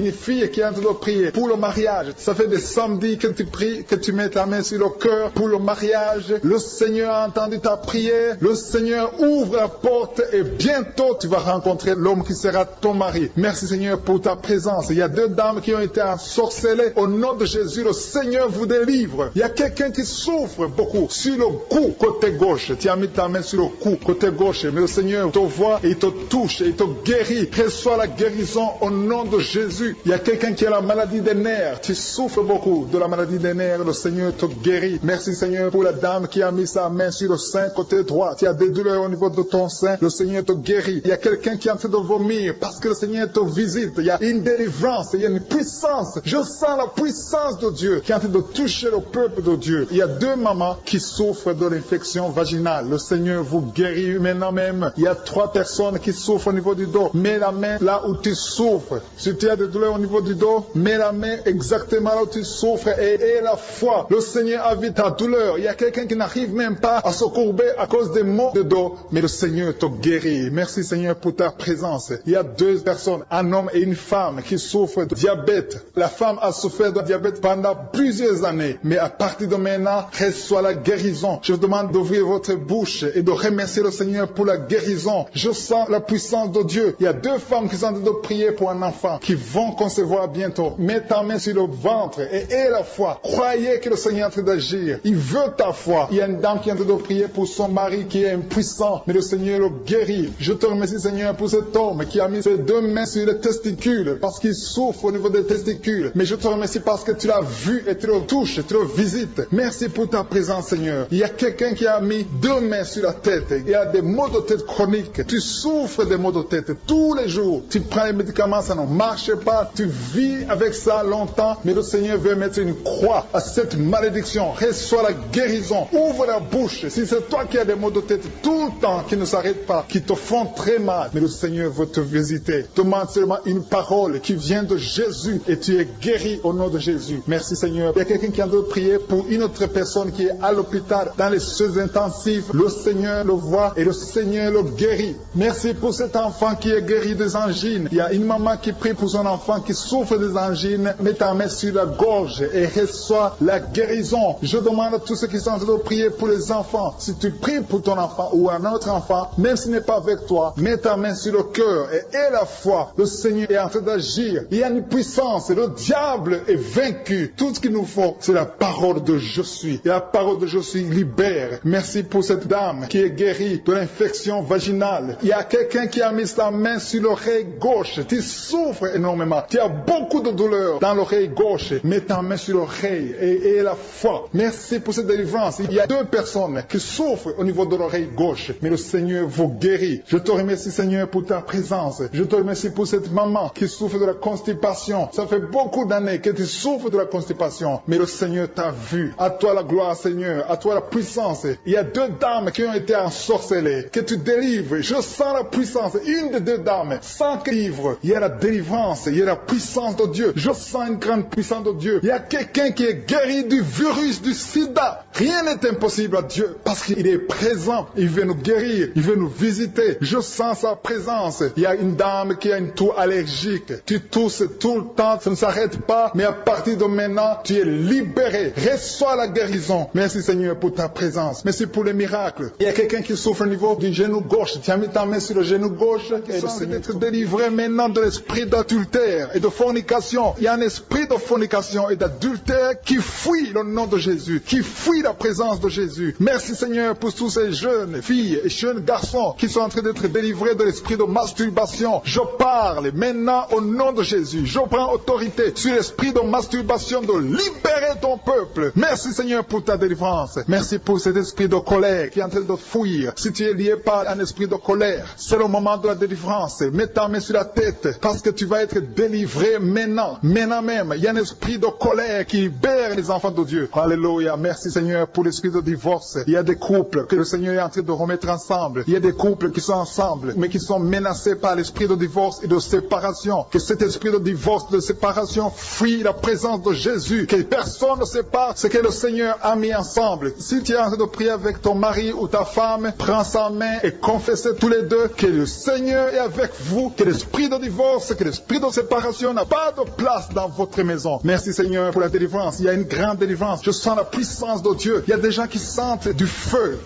qui est en train de prier pour le mariage. Ça fait des samedis que tu pries, que tu mets ta main sur le cœur pour le mariage. Le Seigneur a entendu ta prière. Le Seigneur ouvre la porte et bientôt tu vas rencontrer l'homme qui sera ton mari. Merci Seigneur pour ta présence. Il y a 2 dames qui ont été ensorcelées. Au nom de Jésus, le Seigneur vous délivre. Il y a quelqu'un qui souffre beaucoup sur le cou, côté gauche. Tu as mis ta main sur le cou, côté gauche. Mais le Seigneur te voit et il te touche et il te guérit. Reçois la guérison au nom de Jésus. Il y a quelqu'un qui a la maladie des nerfs. Tu souffres beaucoup de la maladie des nerfs. le Seigneur te guérit. Merci Seigneur pour la dame qui a mis sa main sur le sein côté droit. Tu as des douleurs au niveau de ton sein, le Seigneur te guérit. Il y a quelqu'un qui est en train de vomir parce que le Seigneur te visite. Il y a une délivrance, il y a une puissance. Je sens la puissance de Dieu qui est en train de toucher le peuple de Dieu. Il y a 2 mamans qui souffrent de l'infection vaginale. Le Seigneur vous guérit maintenant même. Il y a 3 personnes qui souffrent au niveau du dos. Mets la main là où tu souffres. Si tu as des douleurs au niveau du dos, mets la main exactement là où tu souffres et la foi. Le Seigneur a vu ta douleur. Il y a quelqu'un qui n'arrive même pas à se courber à cause des maux de dos, mais le Seigneur te guérit. Merci Seigneur pour ta présence. Il y a 2 personnes, un homme et une femme qui souffrent de diabète. La femme a souffert de diabète pendant plusieurs années, mais à partir de maintenant, reçoit la guérison. Je vous demande d'ouvrir votre bouche et de remercier le Seigneur pour la guérison. Je sens la puissance de Dieu. Il y a 2 femmes qui sont en train de prier pour un enfant, qui vont concevoir bientôt. Mets ta main sur le ventre et aie la foi. Croyez que le Seigneur est en train d'agir. Il veut ta foi. Il y a une dame qui est en train de prier pour son mari qui est impuissant, mais le Seigneur le guérit. Je te remercie Seigneur pour cet homme qui a mis ses 2 mains sur les testicules parce qu'il souffre au niveau des testicules. Mais je te remercie parce que tu l'as vu et tu le touches, tu le visites. Merci pour ta présence Seigneur. Il y a quelqu'un qui a mis 2 mains sur la tête. Il y a des maux de tête chroniques. Tu souffres des maux de tête tous les jours. Tu prends les médicaments, ça ne marche pas. Tu vis avec ça longtemps, mais le Seigneur veut mettre une croix à cette malédiction. Reçois la guérison. Ouvre la bouche. Si c'est toi qui as des maux de tête tout le temps, qui ne s'arrêtent pas, qui te font très mal, mais le Seigneur veut te visiter. Demande seulement une parole qui vient de Jésus et tu es guéri au nom de Jésus. Merci Seigneur. Il y a quelqu'un qui a de prier pour une autre personne qui est à l'hôpital dans les soins intensifs. Le Seigneur le voit et le Seigneur le guérit. Merci pour cet enfant qui est guéri des angines. Il y a une maman qui prie pour son enfant qui souffre des angines. Mets ta main sur la gorge et reçois la guérison. Je demande à tous ceux qui sont en train de prier pour les enfants. Si tu pries pour ton enfant ou un autre enfant, même s'il n'est pas avec toi, mets ta main sur le cœur et aie la foi. Le Seigneur est en train d'agir. Il y a une puissance. Le diable est vaincu. Tout ce qu'il nous faut, c'est la parole de je suis. Et la parole de je suis libère. Merci pour cette dame qui est guérie de l'infection vaginale. Il y a quelqu'un qui a mis sa main sur l'oreille gauche. Tu souffres énormément. Tu as beaucoup de douleur dans l'oreille gauche. Mets ta main sur l'oreille et la foi. Merci pour cette délivrance. Il y a 2 personnes qui souffrent au niveau de l'oreille gauche, mais le Seigneur vous guérit. Je te remercie Seigneur pour ta présence. Je te remercie pour cette maman qui souffre de la constipation. Ça fait beaucoup d'années que tu souffres de la constipation, mais le Seigneur t'a vu. À toi la gloire Seigneur, à toi la puissance. Il y a 2 dames qui ont été ensorcelées, que tu délivres. Je sens la puissance. Une des 2 dames, sans livre, il y a la délivrance, il y a la puissance de Dieu. Je sens une grande puissance de Dieu. Il y a quelqu'un qui est guéri du virus du sida. Rien n'est impossible à Dieu parce qu'il est présent. Il veut nous guérir, il veut nous visiter. Je sens sa présence. Il y a une dame qui a une toux allergique. Tu tousses tout le temps, ça ne s'arrête pas, mais à partir de maintenant, tu es libéré. Reçois la guérison. Merci Seigneur pour ta présence. Merci pour les miracles. Il y a quelqu'un qui souffre au niveau du genou gauche. Tu as mis ta main sur le genou gauche et le Seigneur être délivré maintenant de l'esprit d'adultère et de fornication. Il y a un esprit de fornication et d'adultère qui fuit le nom de Jésus, qui fuit la présence de Jésus. Merci Seigneur pour tous ces jeunes filles et jeunes garçons qui sont en train d'être délivrés de l'esprit de masturbation. Je parle maintenant au nom de Jésus. Je prends autorité sur l'esprit de masturbation de libérer ton peuple. Merci Seigneur pour ta délivrance. Merci pour cet esprit de colère qui est en train de fuir. Si tu es lié par un esprit de colère, c'est le moment de la délivrance. Mets ta main sur la tête parce que tu vas être délivré maintenant. Maintenant même, il y a un esprit de colère qui libère les enfants de Dieu. Alléluia. Merci Seigneur pour l'esprit de divorce. Il y a des couples que le Seigneur est en train de remettre ensemble. Il y a des couples qui sont ensemble mais qui sont menacés par l'esprit de divorce et de séparation. Que cet esprit de divorce, de séparation fuit la présence de Jésus. Que personne ne sépare ce que le Seigneur a mis ensemble. Si tu es en train de prier avec ton mari ou ta femme, prends sa main et confessez tous les 2 que le Seigneur est avec vous, que l'esprit de divorce, que l'esprit de séparation n'a pas de place dans votre maison. Merci Seigneur pour la délivrance. Il y a une grande délivrance. Je sens la puissance de Dieu. Il y a des gens qui sentent du feu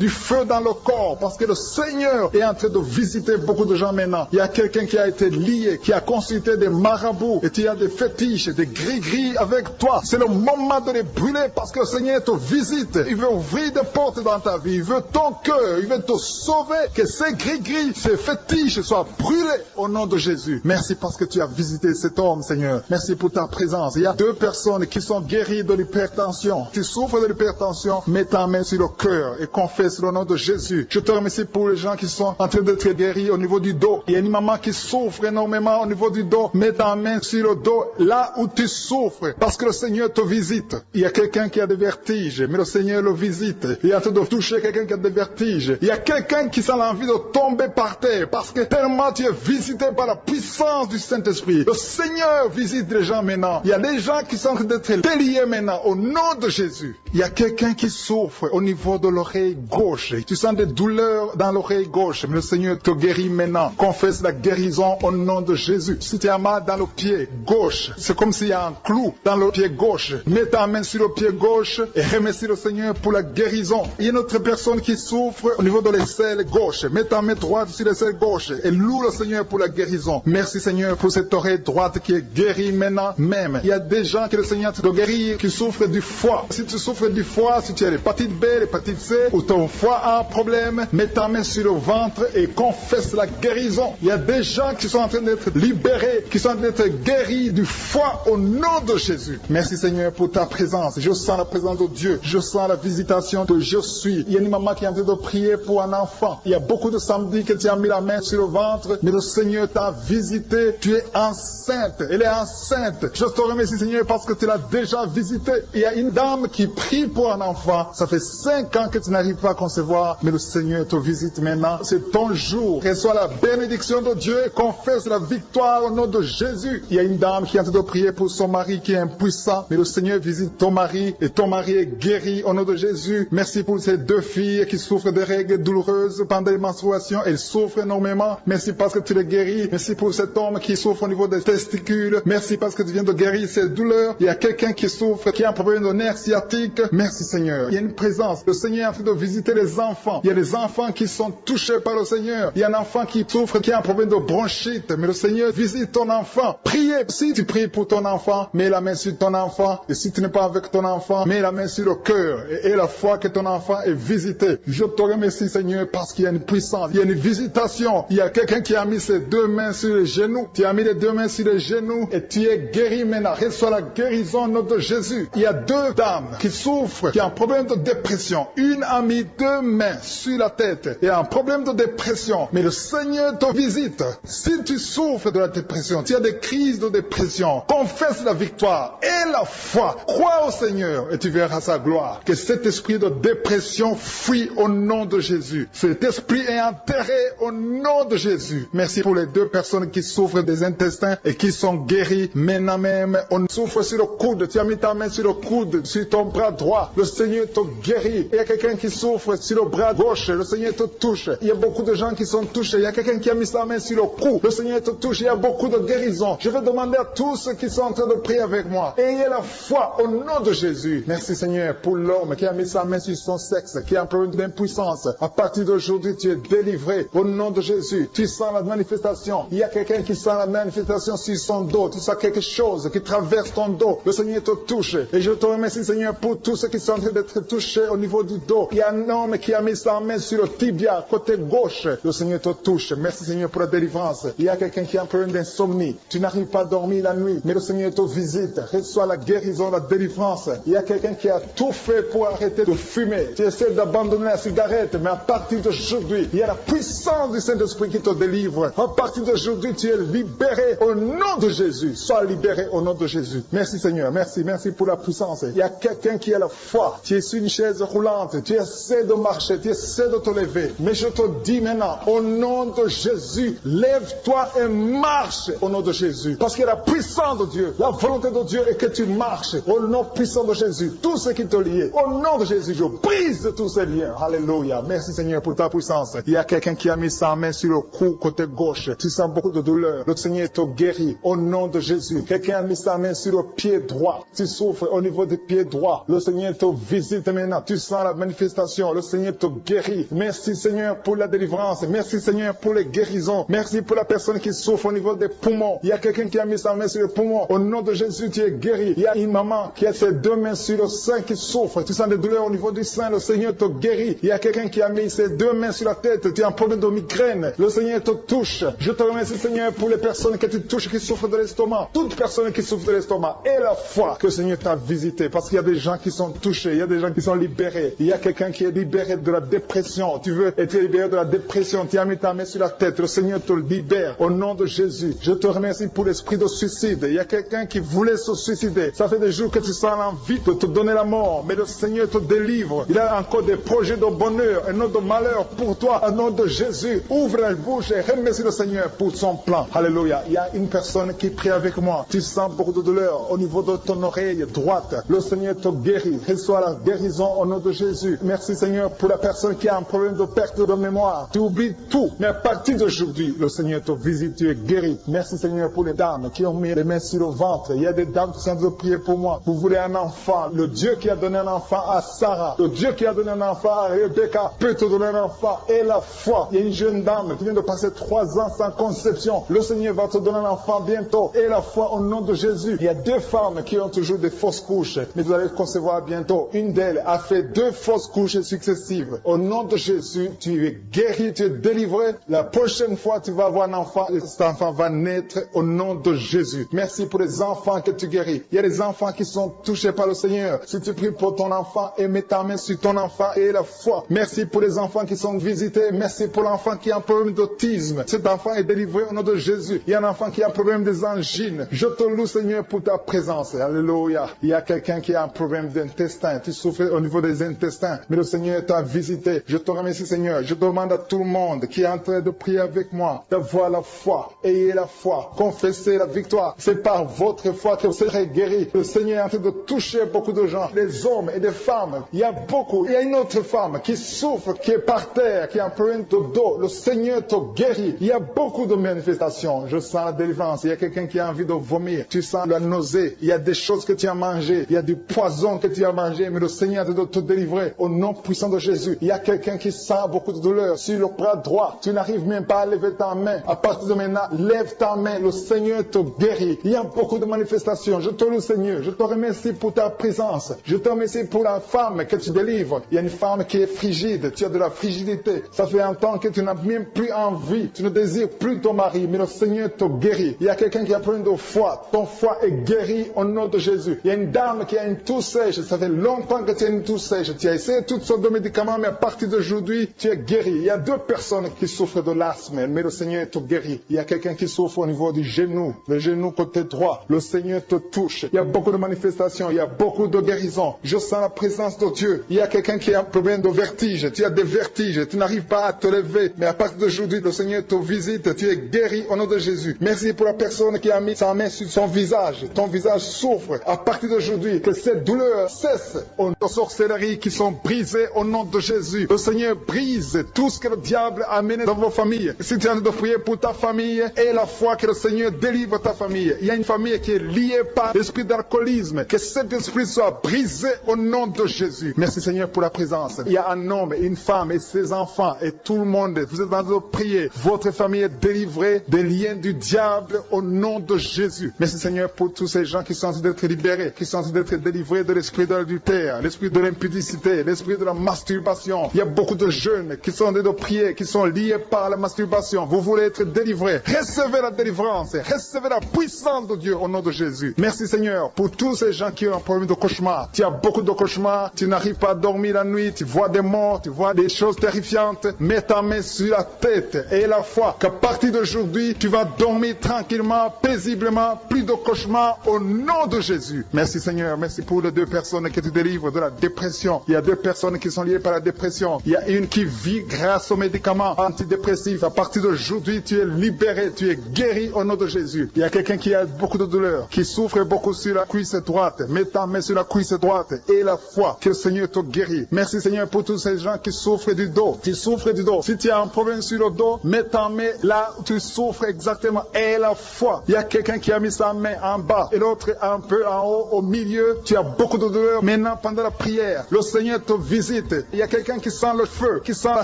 dans le corps parce que le Seigneur est en train de visiter beaucoup de gens maintenant. Il y a quelqu'un qui a été lié, qui a consulté des marabouts et tu as des fétiches, des gris-gris avec toi. C'est le moment de les brûler parce que le Seigneur te visite. Il veut ouvrir des portes dans ta vie. Il veut ton cœur. Il veut te sauver. Que ces gris-gris, ces fétiches soient brûlés au nom de Jésus. Merci parce que tu as visité cet homme, Seigneur. Merci pour ta présence. Il y a 2 personnes qui sont guéries de l'hypertension. Tu souffres de l'hypertension, mets ta main sur le cœur et confesse le nom de Jésus. Je te remercie pour les gens qui sont en train d'être guéris au niveau du dos. Il y a une maman qui souffre énormément au niveau du dos. Mets ta main sur le dos, là où tu souffres, parce que le Seigneur te visite. Il y a quelqu'un qui a des vertiges, mais le Seigneur le visite. Il est en train de toucher quelqu'un qui a des vertiges. Il y a quelqu'un qui sent l'envie de tomber par terre, parce que tellement tu es visité par la puissance du Saint-Esprit. Le Seigneur visite les gens maintenant. Il y a des gens qui sont en train d'être déliés maintenant, au nom de Jésus. Il y a quelqu'un qui souffre au niveau de l'oreille gauche. Tu sens des douleurs dans l'oreille gauche, mais le Seigneur te guérit maintenant. Confesse la guérison au nom de Jésus. Si tu as mal dans le pied gauche, c'est comme s'il y a un clou dans le pied gauche. Mets ta main sur le pied gauche et remercie le Seigneur pour la guérison. Il y a une autre personne qui souffre au niveau de l'aisselle gauche. Mets ta main droite sur l'aisselle gauche et loue le Seigneur pour la guérison. Merci Seigneur pour cette oreille droite qui est guérie maintenant même. Il y a des gens que le Seigneur te guérit qui souffrent du foie. Si tu souffres du foie, si tu as l'hépatite B, l'hépatite C, ou ton foie a un problème, mets ta main sur le ventre et confesse la guérison. Il y a des gens qui sont en train d'être libérés, qui sont en train d'être guéris du foie au nom de Jésus. Merci Seigneur pour ta présence. Je sens la présence de Dieu. Je sens la visitation de je suis. Il y a une maman qui est en train de prier pour un enfant. Il y a beaucoup de samedis que tu as mis la main sur le ventre, mais le Seigneur t'a visité. Tu es enceinte. Elle est enceinte. Je te remercie Seigneur parce que tu l'as déjà visité. Il y a une dame qui prie pour un enfant. Ça fait 5 ans que tu n'arrives pas à concevoir, mais le Seigneur te visite maintenant. C'est ton jour. Reçois la bénédiction de Dieu et confesse la victoire au nom de Jésus. Il y a une dame qui est en train de prier pour son mari qui est impuissant, mais le Seigneur visite ton mari et ton mari est guéri au nom de Jésus. Merci pour ces 2 filles qui souffrent de règles douloureuses pendant les menstruations. Elles souffrent énormément. Merci parce que tu les guéris. Merci pour cet homme qui souffre au niveau des testicules. Merci parce que tu viens de guérir ces douleurs. Il y a quelqu'un qui souffre, qui a un problème de nerf sciatique. Merci Seigneur. Il y a une présence. Le Seigneur est en train de visiter les enfants. Il y a des enfants qui sont touchés par le Seigneur. Il y a un enfant qui souffre, qui a un problème de bronchite. Mais le Seigneur visite ton enfant. Priez. Si tu pries pour ton enfant, mets la main sur ton enfant. Et si tu n'es pas avec ton enfant, mets la main sur le cœur. Et la foi que ton enfant est visité. Je te remercie Seigneur parce qu'il y a une puissance. Il y a une visitation. Il y a quelqu'un qui a mis ses 2 mains sur les genoux. Tu as mis les 2 mains sur les genoux et tu es guéri maintenant. Reçois la guérison au nom de Jésus. Il y a 2 dames qui souffrent, qui ont un problème de dépression. Une a mis 2 mains sur la tête et a un problème de dépression. Mais le Seigneur te visite. Si tu souffres de la dépression, tu as des crises de dépression, confesse la victoire et la foi. Crois au Seigneur et tu verras sa gloire. Que cet esprit de dépression fuit au nom de Jésus. Cet esprit est enterré au nom de Jésus. Merci pour les 2 personnes qui souffrent des intestins et qui sont guéries maintenant même. On souffre sur le coude. Tu as mis ta main sur le coude, sur ton bras droit. Le Seigneur te guérit. Il y a quelqu'un qui souffre sur le bras gauche. Le Seigneur te touche. Il y a beaucoup de gens qui sont touchés. Il y a quelqu'un qui a mis sa main sur le cou. Le Seigneur te touche. Il y a beaucoup de guérisons. Je vais demander à tous ceux qui sont en train de prier avec moi. Ayez la foi au nom de Jésus. Merci Seigneur pour l'homme qui a mis sa main sur son sexe, qui a un problème d'impuissance. À partir d'aujourd'hui, tu es délivré au nom de Jésus. Tu sens la manifestation. Il y a quelqu'un qui sent la manifestation sur son dos. Tu sens quelque chose qui traverse ton dos. Le Seigneur te touche. Et je te remercie Seigneur pour tous ceux qui sont en train d'être touchés au niveau du dos. Il y a un homme qui a mis sa main sur le tibia, côté gauche. Le Seigneur te touche. Merci Seigneur pour la délivrance. Il y a quelqu'un qui a un problème d'insomnie. Tu n'arrives pas à dormir la nuit, mais le Seigneur te visite. Reçois la guérison, la délivrance. Il y a quelqu'un qui a tout fait pour arrêter de fumer. Tu essaies d'abandonner la cigarette, mais à partir d'aujourd'hui, il y a la puissance du Saint-Esprit qui te délivre. À partir d'aujourd'hui, tu es libéré au nom de Jésus. Sois libéré au nom de Jésus. Merci Seigneur. Merci pour la puissance. Il y a quelqu'un qui a la foi. Tu es sur une chaise roulante. Tu essaies de marcher. Tu essaies de te lever. Mais je te dis maintenant, au nom de Jésus, lève-toi et marche au nom de Jésus. Parce qu'il y a la puissance de Dieu. La volonté de Dieu est que tu marches au nom puissant de Jésus. Tout ce qui te lie, au nom de Jésus, je brise tous ces liens. Alléluia. Merci Seigneur pour ta puissance. Il y a quelqu'un qui a mis sa main sur le cou côté gauche. Tu sens beaucoup de douleur. Le Seigneur te guérit au nom de Jésus. Quelqu'un a mis sa main sur le pied droit. Tu souffres au niveau du pied droit. Le Seigneur te visite maintenant. Tu sens la manifestation. Le Seigneur te guérit. Merci Seigneur pour la délivrance. Merci Seigneur pour les guérisons. Merci pour la personne qui souffre au niveau des poumons. Il y a quelqu'un qui a mis sa main sur le poumon. Au nom de Jésus, tu es guéri. Il y a une maman qui a ses 2 mains sur le sein qui souffre. Tu sens des douleurs au niveau du sein. Le Seigneur te guérit. Il y a quelqu'un qui a mis ses 2 mains sur la tête. Tu as un problème de migraine. Le Seigneur te touche. Je te remercie Seigneur pour les personnes que tu touches qui souffrent de l'estomac. Toute personne qui souffre de l'estomac. Et la foi que le Seigneur t'a t'a visité parce qu'il y a des gens qui sont touchés, il y a des gens qui sont libérés. Il y a quelqu'un qui est libéré de la dépression. Tu veux être libéré de la dépression. Tu as mis ta main sur la tête. Le Seigneur te libère au nom de Jésus. Je te remercie pour l'esprit de suicide. Il y a quelqu'un qui voulait se suicider. Ça fait des jours que tu sens l'envie de te donner la mort, mais le Seigneur te délivre. Il a encore des projets de bonheur et non de malheur pour toi au nom de Jésus. Ouvre la bouche et remercie le Seigneur pour son plan. Alléluia. Il y a une personne qui prie avec moi. Tu sens beaucoup de douleur au niveau de ton oreille droite. Le Seigneur te guérit. Reçois la guérison au nom de Jésus. Merci Seigneur pour la personne qui a un problème de perte de mémoire. Tu oublies tout. Mais à partir d'aujourd'hui, le Seigneur te visite, tu es guéri. Merci Seigneur pour les dames qui ont mis les mains sur le ventre. Il y a des dames qui sont en train de prier pour moi. Vous voulez un enfant. Le Dieu qui a donné un enfant à Sarah, le Dieu qui a donné un enfant à Rebecca peut te donner un enfant. Et la foi. Il y a une jeune dame qui vient de passer 3 ans sans conception. Le Seigneur va te donner un enfant bientôt. Et la foi au nom de Jésus. Il y a 2 femmes qui ont toujours des fausses couches, mais vous allez concevoir bientôt. Une d'elles a fait 2 fausses couches successives. Au nom de Jésus, tu es guéri, tu es délivré. La prochaine fois, tu vas avoir un enfant et cet enfant va naître au nom de Jésus. Merci pour les enfants que tu guéris. Il y a des enfants qui sont touchés par le Seigneur. Si tu pries pour ton enfant et mets ta main sur ton enfant et la foi. Merci pour les enfants qui sont visités. Merci pour l'enfant qui a un problème d'autisme. Cet enfant est délivré au nom de Jésus. Il y a un enfant qui a un problème des angines. Je te loue, Seigneur, pour ta présence. Alléluia. Il y a quelqu'un qui a un problème d'intestin. Tu souffres au niveau des intestins. Mais le Seigneur t'a visité. Je te remercie, Seigneur. Je demande à tout le monde qui est en train de prier avec moi d'avoir la foi. Ayez la foi. Confessez la victoire. C'est par votre foi que vous serez guéris. Le Seigneur est en train de toucher beaucoup de gens. Des hommes et des femmes. Il y a beaucoup. Il y a une autre femme qui souffre, qui est par terre, qui a un problème de dos. Le Seigneur te guérit. Il y a beaucoup de manifestations. Je sens la délivrance. Il y a quelqu'un qui a envie de vomir. Tu sens la nausée. Il y a des choses que tu as mangées. Il y a du poison que tu as mangé. Mais le Seigneur est en train de te délivrer au nom puissant de Jésus. Il y a quelqu'un qui sent beaucoup de douleur sur le bras droit. Tu n'arrives même pas à lever ta main. À partir de maintenant, lève ta main. Le Seigneur te guérit. Il y a beaucoup de manifestations. Je te loue, Seigneur. Je te remercie pour ta présence. Je te remercie pour la femme que tu délivres. Il y a une femme qui est frigide. Tu as de la frigidité. Ça fait un temps que tu n'as même plus envie. Tu ne désires plus ton mari. Mais le Seigneur te guérit. Il y a quelqu'un qui a problème de foie. Ton foie est guéri au nom de Jésus. Il y a une dame qui a une toux sèche. Ça fait longtemps que tu as une toux sèche. Tu as essayé toutes sortes de médicaments, mais à partir d'aujourd'hui, tu es guéri. Il y a 2 personnes qui souffrent de l'asthme, mais le Seigneur te guérit. Il y a quelqu'un qui souffre au niveau du genou, le genou côté droit. Le Seigneur te touche. Il y a beaucoup de manifestations. Il y a beaucoup de guérisons. Je sens la présence de Dieu. Il y a quelqu'un qui a un problème de vertige. Tu as des vertiges. Tu n'arrives pas à te lever. Mais à partir d'aujourd'hui, le Seigneur te visite. Tu es guéri au nom de Jésus. Merci pour la personne qui a mis sa main sur son visage. Ton visage souffre. À partir d'aujourd'hui, que cette douleur cesse. Aux sorcelleries qui sont brisées au nom de Jésus. Le Seigneur brise tout ce que le diable a amené dans vos familles. Si tu es en train de prier pour ta famille, et la foi que le Seigneur délivre ta famille. Il y a une famille qui est liée par l'esprit d'alcoolisme. Que cet esprit soit brisé au nom de Jésus. Merci Seigneur pour la présence. Il y a un homme, une femme et ses enfants et tout le monde. Vous êtes en train de prier. Votre famille est délivrée des liens du diable au nom de Jésus. Merci Seigneur pour tous ces gens qui sont en train d'être libérés, qui sont en train d'être délivrés de l'esprit de l'adultère, l'esprit de l'impudicité, l'esprit de la masturbation. Il y a beaucoup de jeunes qui sont en train de prier, qui sont liés par la masturbation. Vous voulez être délivrés. Recevez la délivrance. Recevez la puissance de Dieu au nom de Jésus. Merci Seigneur pour tous ces gens qui ont un problème de cauchemar. Tu as beaucoup de cauchemars. Tu n'arrives pas à dormir la nuit. Tu vois des morts. Tu vois des choses terrifiantes. Mets ta main sur la tête et la foi qu'à partir d'aujourd'hui, tu vas dormir tranquillement, paisiblement. Plus de cauchemars au nom de Jésus. Merci Seigneur. Merci pour les 2 personnes que tu délivres de la dépression. Il y a 2 personnes qui sont liées par la dépression. Il y a une qui vit grâce aux médicaments antidépressifs. À partir d'aujourd'hui, tu es libéré, tu es guéri au nom de Jésus. Il y a quelqu'un qui a beaucoup de douleur, qui souffre beaucoup sur la cuisse droite. Mets ta main sur la cuisse droite et la foi que le Seigneur te guérit. Merci Seigneur pour tous ces gens qui souffrent du dos. Tu souffres du dos. Si tu as un problème sur le dos, mets ta main là où tu souffres exactement et la foi. Il y a quelqu'un qui a mis sa main en bas et l'autre un peu en haut, au milieu. Tu as beaucoup de douleur. Maintenant, pendant la prière, le Seigneur te visite. Il y a quelqu'un qui sent le feu, qui sent la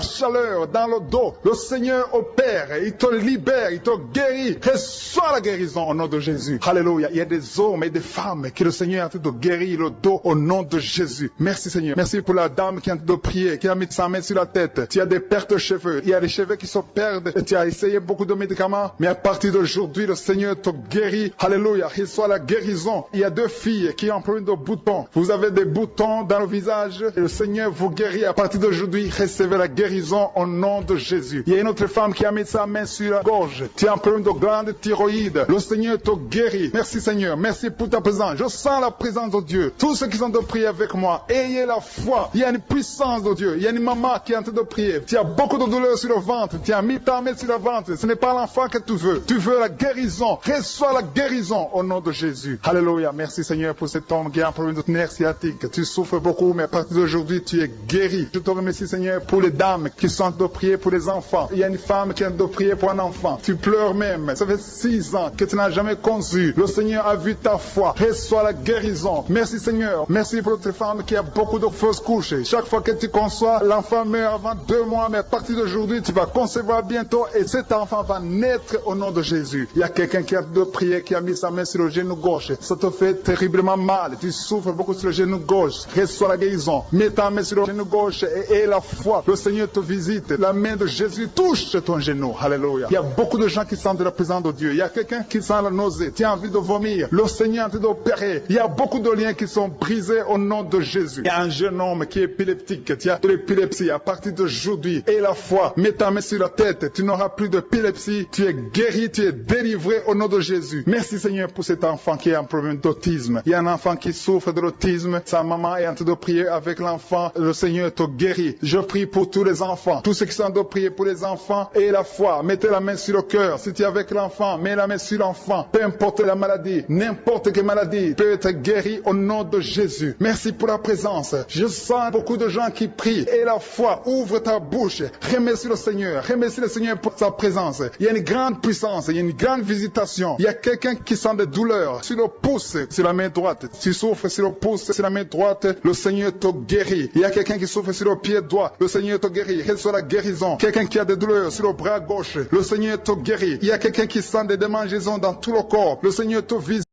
chaleur dans le dos. Le Seigneur opère, il te libère, il te guérit. Reçois la guérison au nom de Jésus. Alléluia. Il y a des hommes et des femmes que le Seigneur est en train de guérir le dos au nom de Jésus. Merci Seigneur. Merci pour la dame qui est en train de prier, qui a mis sa main sur la tête. Tu as des pertes de cheveux. Il y a des cheveux qui se perdent. Et tu as essayé beaucoup de médicaments. Mais à partir d'aujourd'hui, le Seigneur te guérit. Alléluia. Reçois la guérison. Il y a 2 filles filles qui ont un problème de boutons. Vous avez des boutons dans le visage et le Seigneur vous guérit. À partir d'aujourd'hui, recevez la guérison au nom de Jésus. Il y a une autre femme qui a mis sa main sur la gorge. Tu as un problème de glande thyroïde. Le Seigneur te guérit. Merci Seigneur. Merci pour ta présence. Je sens la présence de Dieu. Tous ceux qui sont de prier avec moi, ayez la foi. Il y a une puissance de Dieu. Il y a une maman qui est en train de prier. Tu as beaucoup de douleurs sur le ventre. Tu as mis ta main sur le ventre. Ce n'est pas l'enfant que tu veux. Tu veux la guérison. Reçois la guérison au nom de Jésus. Alléluia. Merci Seigneur pour cet homme qui a un problème de nerf sciatique. Tu souffres beaucoup, mais à partir d'aujourd'hui, tu es guéri. Je te remercie Seigneur pour les dames qui sont en train de prier pour les enfants. Il y a une femme qui est en train de prier pour un enfant. Tu pleures même. Ça fait 6 ans que tu n'as jamais conçu. Le Seigneur a vu ta foi. Reçois la guérison. Merci Seigneur. Merci pour notre femme qui a beaucoup de fausses couches. Chaque fois que tu conçois, l'enfant meurt avant 2 mois, mais à partir d'aujourd'hui, tu vas concevoir bientôt et cet enfant va naître au nom de Jésus. Il y a quelqu'un qui a de prier, qui a mis sa main sur le genou gauche. Ça te fait terriblement mal. Tu souffres beaucoup sur le genou gauche. Reçois la guérison. Mets ta main sur le genou gauche et aie la foi. Le Seigneur te visite. La main de Jésus touche ton genou. Alléluia. Il y a beaucoup de gens qui sentent la présence de Dieu. Il y a quelqu'un qui sent la nausée. Tu as envie de vomir. Le Seigneur est en train d'opérer. Il y a beaucoup de liens qui sont brisés au nom de Jésus. Il y a un jeune homme qui est épileptique. Tu as de l'épilepsie. À partir d'aujourd'hui, aie la foi. Mets ta main sur la tête. Tu n'auras plus d'épilepsie. Tu es guéri. Tu es délivré au nom de Jésus. Merci Seigneur pour cet enfant qui a un problème d'autisme. Il y a un enfant qui souffre de l'autisme. Sa maman est en train de prier avec l'enfant. Le Seigneur te guérit. Je prie pour tous les enfants. Tous ceux qui sont en train de prier pour les enfants, aie la foi. Mettez la main sur le cœur. Si tu es avec l'enfant, mets la main sur l'enfant. Peu importe la maladie, n'importe quelle maladie peut être guérie au nom de Jésus. Merci pour la présence. Je sens beaucoup de gens qui prient. Aie la foi. Ouvre ta bouche. Remercie le Seigneur. Remercie le Seigneur pour sa présence. Il y a une grande puissance. Il y a une grande visitation. Il y a quelqu'un qui sent des douleurs sur le pouce, sur la main droite. Tu souffres sur le pouce, sur la main droite. Le Seigneur te guérit. Il y a quelqu'un qui souffre sur le pied droit. Le Seigneur te guérit. Reçois la guérison. Quelqu'un qui a des douleurs sur le bras gauche. Le Seigneur te guérit. Il y a quelqu'un qui sent des démangeaisons dans tout le corps. Le Seigneur te visite.